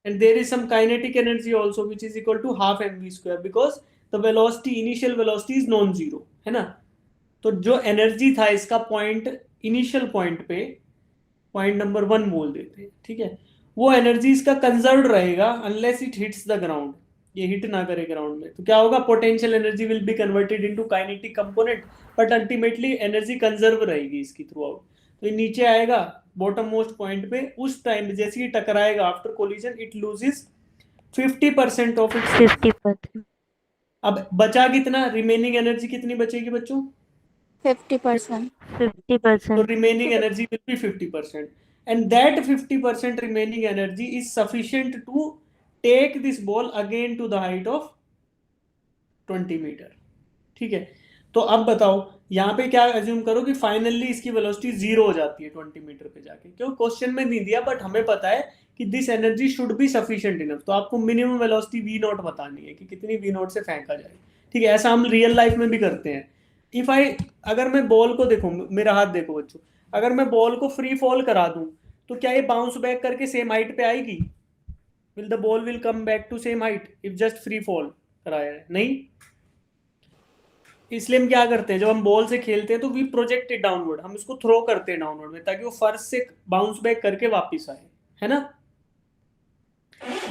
S1: and there is some kinetic energy also which is equal to half mv square, because the velocity, initial velocity is non zero, है ना? तो जो एनर्जी था इसका पॉइंट, इनिशियल पॉइंट पे, पॉइंट नंबर 1 बोल देते हैं, ठीक है, वो एनर्जी इसका कंजर्व रहेगा unless it hits the ground, ये हिट ना करे ग्राउंड में, तो क्या होगा, potential energy will be converted into kinetic component, but ultimately energy conserve रहेगी इसकी थ्रू आउट। तो ये नीचे आएगा बॉटम मोस्ट पॉइंट पे, उस टाइम जैसे ही टकराएगा after collision it loses 50% of its.
S4: 50%.
S1: अब बचा कितना, रिमेनिंग एनर्जी कितनी बचेगी बच्चों?
S3: 50%.
S1: So
S4: 50%.
S1: remaining energy will be 50%, and that 50% remaining energy is sufficient to take this ball again to the height of 20 meter. ठीक है, तो अब बताओ यहाँ पे क्या अज्यूम करो कि फाइनली इसकी वेलोसिटी 0 हो जाती है 20 मीटर पे जाके, क्यों क्वेश्चन में नहीं दिया, बट हमें पता है कि this energy should be sufficient enough, तो आपको मिनिमम वेलोसिटी वी नॉट बतानी है कि कितनी वी नॉट से फेंका जाए। ठीक है, ऐसा हम रियल लाइफ में भी करते हैं। इफ आई, अगर मैं बॉल को देखो, मेरा हाथ देखो बच्चों, अगर मैं बॉल को फ्री फॉल करा दूं तो क्या ये बाउंस बैक करके सेम हाइट पे आएगी? Will the ball will come back to same height if just free fall कराया है? नहीं। इसलिए हम क्या करते हैं, जब हम बॉल से खेलते हैं तो वी प्रोजेक्ट इट डाउनवर्ड, हम इसको थ्रो करते हैं डाउनवर्ड में ताकि वो फर्श से बाउंस बैक करके वापस आए, है ना?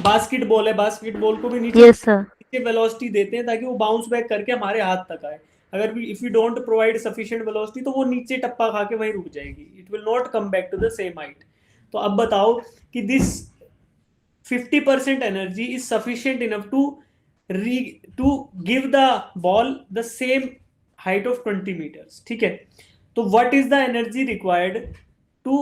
S1: बास्केटबॉल है, बास्केटबॉल को भी नीचे
S4: Yes, sir.
S1: नीचे वेलोसिटी देते हैं ताकि वो बाउंस बैक करके हमारे हाथ तक आए। अगर भी if you don't provide sufficient velocity तो वो नीचे टप्पा खा के वहीं रुक जाएगी, it will not come back to the same height. तो अब बताओ कि this 50% energy is sufficient enough to give the ball the same height of 20 meters। ठीक है, तो what is the energy required to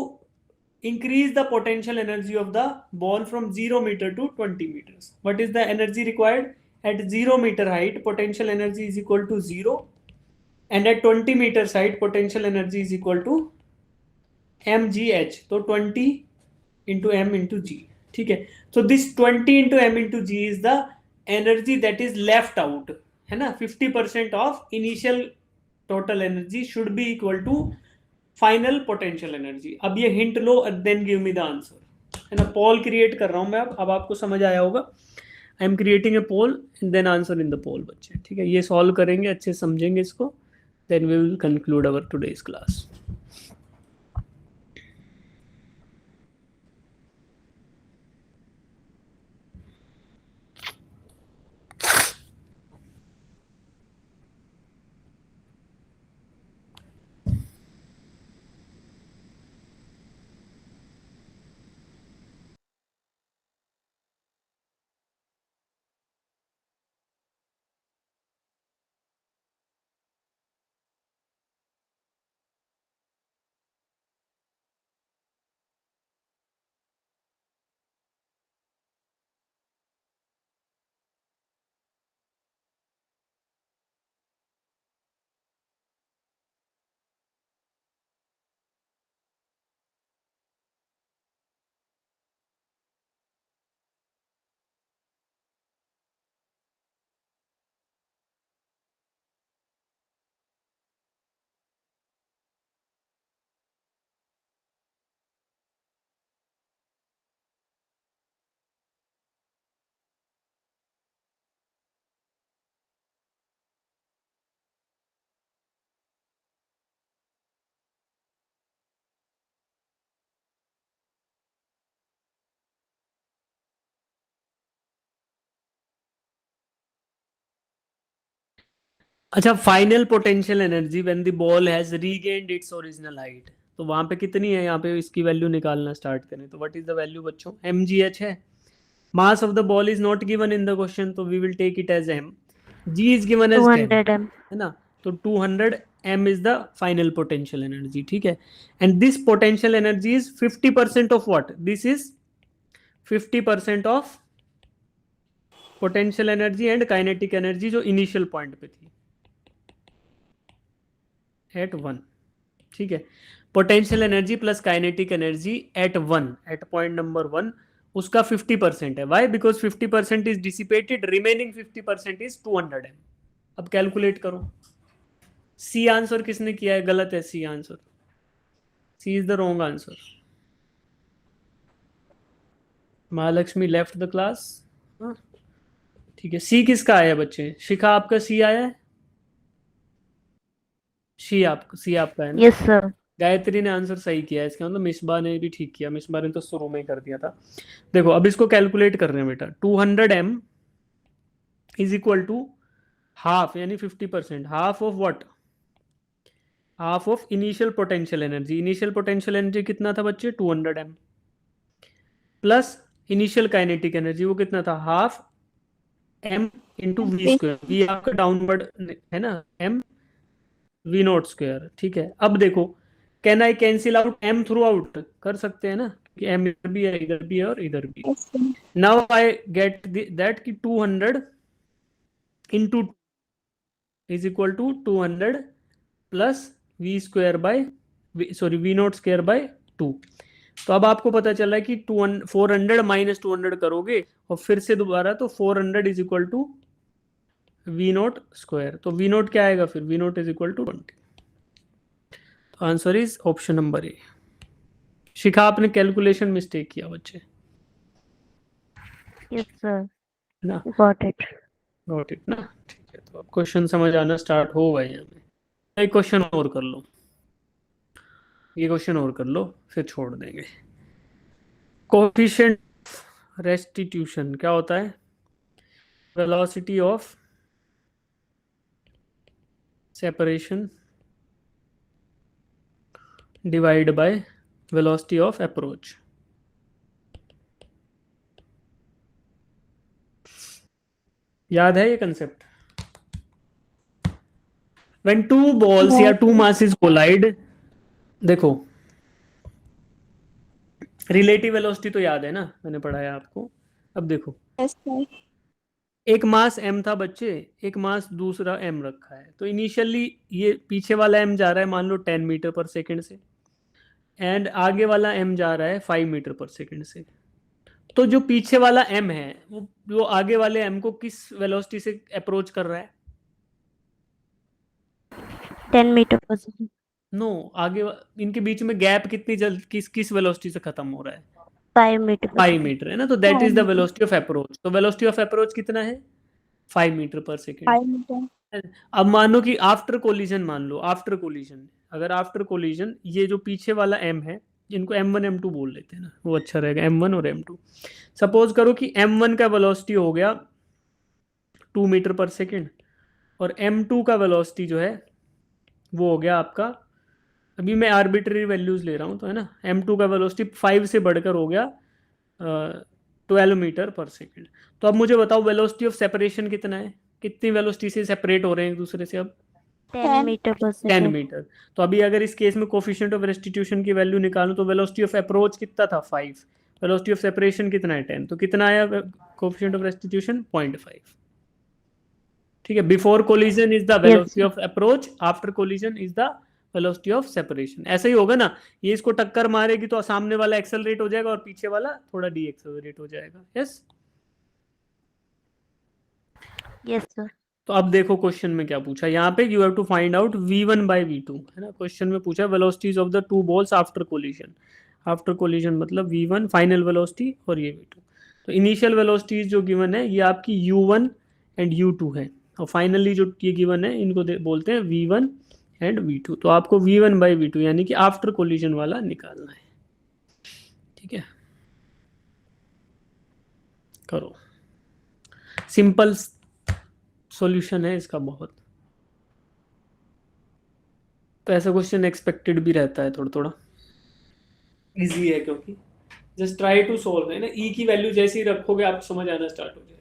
S1: increase the potential energy of the ball from 0 meter to 20 meters? What is the energy required? At 0 meter height potential energy is equal to 0, and at 20 meters height potential energy is equal to mgh, तो 20 into m into g। ठीक है, so this 20 into m into g is the energy that is left out, है ना? 50% of initial total energy should be equal to final potential energy। अब ये hint low and then give me the answer, है ना? पोल क्रिएट कर रहा हूं मैं, अब आपको समझ आया होगा। I am creating a poll and then answer in the poll बच्चे। ठीक है, ये सॉल्व करेंगे, अच्छे समझेंगे इसको, then we will conclude our today's class. अच्छा, final potential energy when the ball has regained its original height, तो वहां पे कितनी है, यहाँ पे इसकी वैल्यू निकालना स्टार्ट करें तो व्हाट इज द वैल्यू बच्चों, mgh है। Mass of the ball is not given in the question, तो we will take it as m, g is given as 10,
S4: 200 m.
S1: है ना, तो 200 m is the final potential energy, ठीक है। And this potential energy is 50% of what, this is 50% of potential energy and kinetic energy जो इनिशियल पॉइंट पे थी एट 1, ठीक है। Potential energy plus kinetic energy at 1, at point number 1, उसका 50% है। Why? Because 50% is dissipated, remaining 50% is 200 m। अब कैलकुलेट करो। सी आंसर किसने किया है? गलत है C answer, C is the wrong answer. Mahalakshmi left the class, ठीक है। सी किसका आया बच्चे? शिखा आपका सी आया है? सी आपका है ना?
S4: Yes, sir.
S1: गायत्री ने आंसर सही किया है, इसका मतलब मिसबा ने भी ठीक किया, मिसबा ने तो शुरू में ही कर दिया था। देखो अब इसको कैलकुलेट कर रहे हैं बेटा, 200 m is equal to half, यानी 50%, half of what, half of initial potential energy. Initial potential energy कितना था बच्चे? 200 m, plus initial kinetic energy वो कितना था? Half m into V square, V आपका डाउनवर्ड है ना, m वी नॉट स्क्वायर, ठीक है। अब देखो, can I cancel out m through out? कर सकते हैं ना, कि m इधर भी है, इधर भी है और इधर भी। नाउ आई गेट दैट कि 200 into is equal to 200 plus V square by, sorry V naught square by 2। तो अब आपको पता चला कि 400 माइनस 200 करोगे और फिर से दोबारा, तो 400 is equal to v naught square, तो वी नॉट क्या आएगा फिर? V naught is equal to 20। तो answer is option number A. Shikha आपने कैलकुलेशन मिस्टेक किया बच्चे,
S4: Yes, sir.
S1: ना?
S4: Got it.
S1: गॉट इट ना, ठीक है। तो अब क्वेश्चन समझ आना स्टार्ट हो गए यहाँ पे। एक क्वेश्चन और कर लो, ये क्वेश्चन और कर लो फिर छोड़ देंगे। कोफिशिएंट रेस्टिट्यूशन क्या होता है? Velocity of separation divide by velocity of approach. याद है ये कंसेप्ट? व्हेन टू बॉल्स या टू मासेस कोलाइड, देखो रिलेटिव वेलोसिटी तो याद है ना, मैंने पढ़ाया आपको। अब देखो, एक मास m था बच्चे, एक मास दूसरा m रखा है, तो इनिशियली ये पीछे वाला m जा रहा है मान लो 10 मीटर पर सेकंड से, एंड आगे वाला m जा रहा है 5 मीटर पर सेकंड से। तो जो पीछे वाला m है वो आगे वाले m को किस वेलोसिटी से अप्रोच कर रहा है?
S4: 10 meter per second.
S1: नो, इनके बीच में गैप कितनी जल्द किस वेलोसिटी से खत्म हो रहा है?
S4: 5 meter per
S1: 5
S4: second.
S1: मीटर है ना, तो that is the velocity of approach. तो वेलोसिटी ऑफ अप्रोच कितना है? 5 मीटर पर सेकेंड। अब मानो कि आफ्टर कोलिजन, मान लो आफ्टर कोलिजन, अगर आफ्टर कोलिजन ये जो पीछे वाला m है, इनको m1 m2 बोल लेते हैं ना, वो अच्छा रहेगा, m1 और m2। सपोज करो कि m1 का वेलोसिटी हो गया 2 मीटर पर सेकेंड और m2 का वेलोसिटी जो है वो हो गया आपका, अभी मैं आर्बिट्ररी वैल्यूज ले रहा हूँ तो है ना, m2 का वेलोसिटी 5 से बढ़कर हो गया 12 मीटर पर सेकेंड। तो अब मुझे बताओ वेलोसिटी ऑफ सेपरेशन कितना है? कितनी वेलोसिटी से सेपरेट हो रहे हैं एक दूसरे से? अब
S4: 10 meter per
S1: 10
S4: second.
S1: मीटर। तो अभी अगर इस केस में कोफिशिएंट ऑफ रेस्टिट्यूशन की वैल्यू निकालूं तो वेलोसिटी ऑफ अप्रोच कितना था? 5। वेलोसिटी ऑफ सेपरेशन कितना है? 10। तो कितना आया कोफिशिएंट ऑफ रेस्टिट्यूशन? 0.5। ठीक है। Before collision is the velocity of approach, after collision is the velocity of separation. ऐसा ही होगा ना, ये इसको टक्कर मारेगी तो सामने वाला एक्सेलरेट हो जाएगा और पीछे वाला थोड़ा डी एक्सेलरेट हो जाएगा। Yes
S4: Yes, sir.
S1: तो अब देखो क्वेश्चन में क्या पूछा, यहाँ पे you have to find out v1 by v2, है ना। क्वेश्चन में पूछा velocities of the two balls after collision. After collision मतलब v1 फाइनल वेलोसिटी और ये v2। तो इनिशियल वेलोसिटीज जो गिवन है ये आपकी u1 एंड u2 है, और फाइनली जो ये गिवन है इनको बोलते हैं v1 एंड v2। तो आपको v1 बाय v2 यानी कि आफ्टर कोलिजन वाला निकालना है। ठीक है, करो। सिंपल सॉल्यूशन है इसका बहुत। तो ऐसा क्वेश्चन एक्सपेक्टेड भी रहता है, थोड़ा थोड़ा इजी है, क्योंकि जस्ट ट्राई टू सोल्व है ना। ई की वैल्यू जैसे ही रखोगे आप समझ आना स्टार्ट हो जाएगा।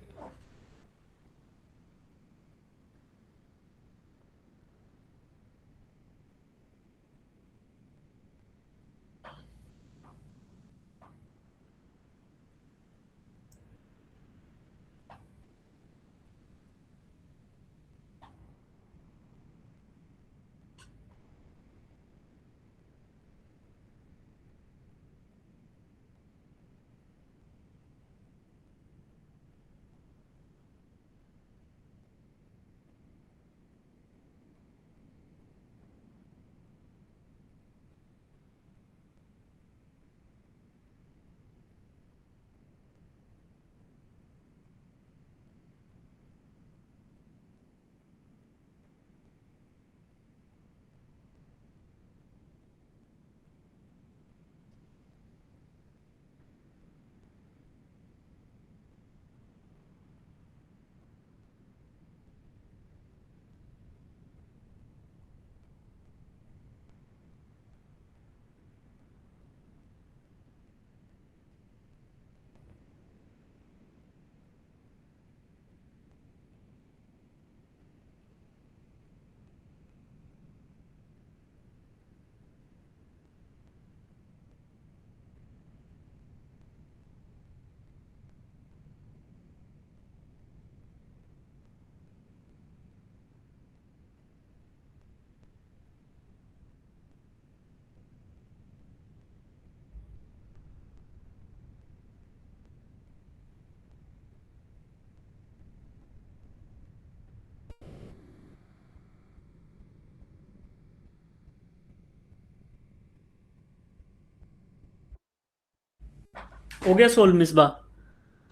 S1: हो गया सोल्व मिसबा?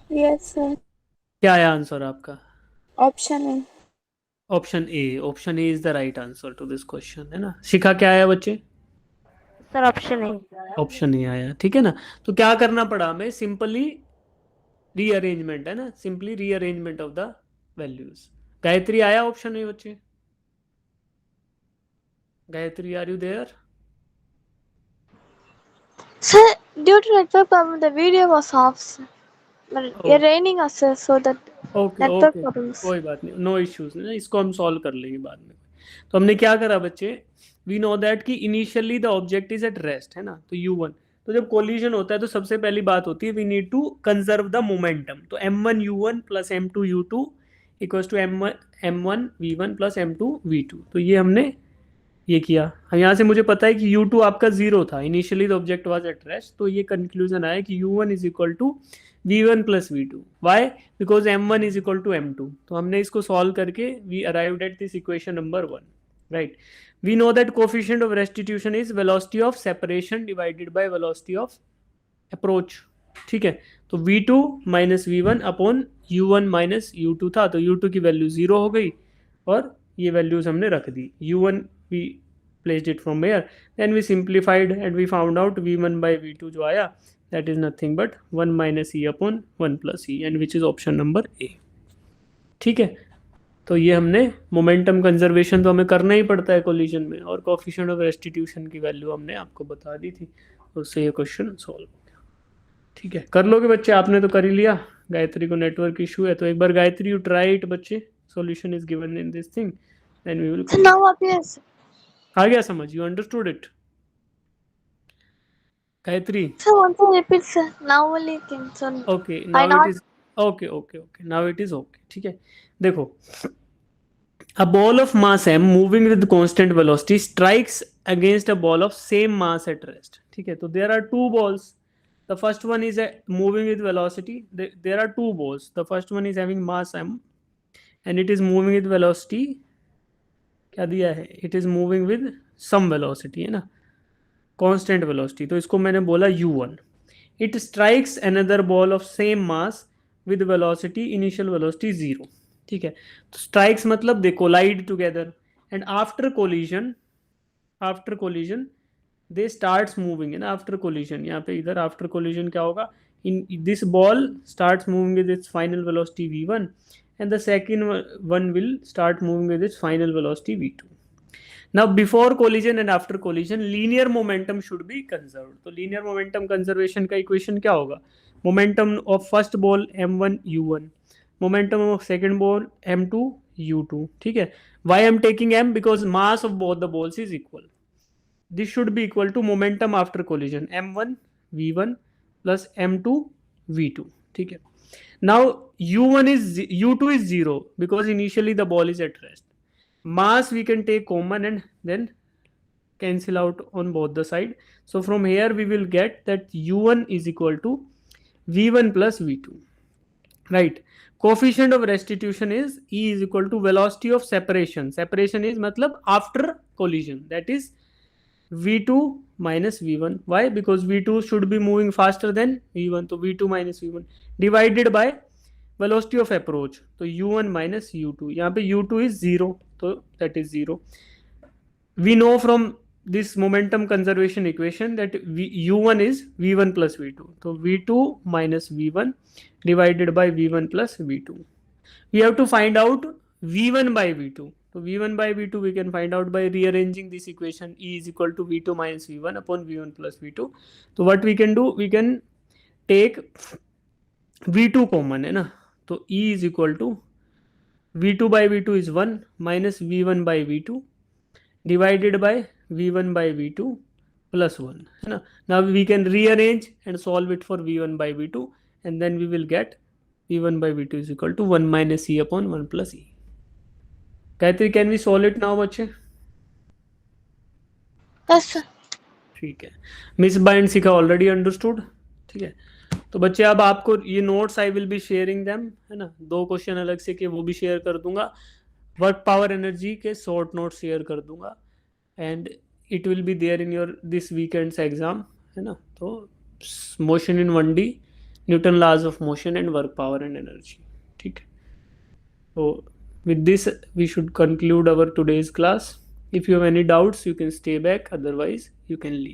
S3: Yes, sir.
S1: क्या आया आंसर आपका?
S3: Option A.
S1: Option A. Option A is the right answer to this question, है ना। शिखा क्या आया बच्चे?
S4: Sir option A.
S1: Option A आया, ठीक है ना। तो क्या करना पड़ा हमें? सिंपली रीअरेंजमेंट, है ना, simply rearrangement of the values. Gayatri आया ऑप्शन ए बच्चे? Gayatri, are you there?
S3: Sir, due to network problem, the video was off. Sir. But
S1: Oh.
S3: it's raining us, sir, so that
S1: okay
S3: network
S1: okay,
S3: problems.
S1: कोई बात नहीं, नो इश्यूज ना, इसको हम सॉल्व कर लेंगे बाद में। तो हमने क्या करा बच्चे? वी नो दैट कि initially the object is at rest, है ना, तो u1। तो जब कोलिजन होता है तो सबसे पहली बात होती है we need to conserve the momentum. तो m1 u1 plus m2 u2 equals to m1 v1 plus m2 v2। तो ये हमने ये किया। यहाँ से मुझे पता है कि u2 आपका जीरो था, initially the object was at rest, तो ये कंक्लूजन आया कि u1 is equal to v1 plus v2। Why? Because m1 is equal to m2। तो हमने इसको सॉल्व करके we arrived at this equation number 1, right. We know that coefficient of restitution is velocity of separation divided by velocity of approach, ठीक है। तो v2 minus v1 upon u1 minus u2 था, तो u2 की वैल्यू 0 हो गई और ये वैल्यूज हमने रख दी। u1 we placed it from here, then we simplified and we found out v1 by v2 जो आया that is nothing but 1 minus e upon 1 plus e, and which is option number A, ठीक है। तो ये हमने मोमेंटम कंजर्वेशन तो हमें करना ही पड़ता है कोलिजन में, और कोफिशिएंट ऑफ रेस्टिट्यूशन की वैल्यू हमने आपको बता दी थी, उससे ये क्वेश्चन सॉल्व हो गया, ठीक है। कर लोगे बच्चे? आपने तो कर ही लिया। गायत्री को नेटवर्क इशू है, तो एक बार गायत्री यू ट्राई इट बच्चे, solution is given in this thing, then we will.
S3: So now appears.
S1: आ गया समझ? You understood it Gayatri?
S3: Sir, once I repeat, sir. Now only thing. So
S1: okay,
S3: I
S1: now it
S3: not.
S1: Is okay okay okay, now it is okay, ठीक है। देखो, a ball of mass m moving with constant velocity strikes against a ball of same mass at rest, ठीक है। तो there are two balls, the first one is moving with velocity, there are two balls, the first one is having mass m and it is moving with velocity, क्या दिया है, it is moving with some velocity, है ना, constant velocity, तो इसको मैंने बोला u1। it strikes another ball of same mass with velocity, initial velocity 0, ठीक है। तो strikes मतलब they collide together and after collision they starts moving, है ना। after collision, यहाँ पे इधर after collision क्या होगा, in this ball starts moving with its final velocity v1 and the second one will start moving with its final velocity v2। Now before collision and after collision linear momentum should be conserved. तो linear momentum conservation का equation क्या होगा? Momentum of first ball m1 u1, momentum of second ball m2 u2. ठीक है. Why I'm taking m? Because mass of both the balls is equal. This should be equal to momentum after collision m1 v1 plus m2 v2. ठीक है. Now u2 is 0 because initially the ball is at rest. Mass we can take common and then cancel out on both the side. So from here we will get that u1 is equal to v1 plus v2. Right. Coefficient of restitution is E is equal to velocity of separation. Separation is matlab after collision. That is v2 minus v1. Why? Because v2 should be moving faster than v1. So v2 minus v1 divided by velocity of approach. So u1 minus u2. यहाँ पे u2 is 0. So that is 0. We know from this momentum conservation equation that u1 is v1 plus v2. So v2 minus v1 divided by v1 plus v2. We have to find out v1 by v2. So v1 by v2 we can find out by rearranging this equation. E is equal to v2 minus v1 upon v1 plus v2. So what we can do, we can take v2 common है ना. So E is equal to v2 by v2 is 1 minus v1 by v2 divided by v1 by v2 plus 1 है ना. Now we can rearrange and solve it for v1 by v2 and then we will get v1 by v2 is equal to 1 minus E upon 1 plus E. Gayatri, can we solve it now बच्चे?
S3: Yes, sir.
S1: ठीक है. मिस बाइंड सीखा ऑलरेडी अंडरस्टूड. ठीक है. तो बच्चे अब आपको ये notes I will be sharing them है ना. 2 क्वेश्चन अलग से के वो भी शेयर कर दूंगा. वर्क पावर एनर्जी के शॉर्ट नोट शेयर कर दूंगा and it will be there in your this weekend's exam है ना. तो motion in 1D, Newton laws of motion and work power and energy. ठीक है. तो with this we should conclude our today's class. If you have any doubts you can stay back, otherwise you can leave.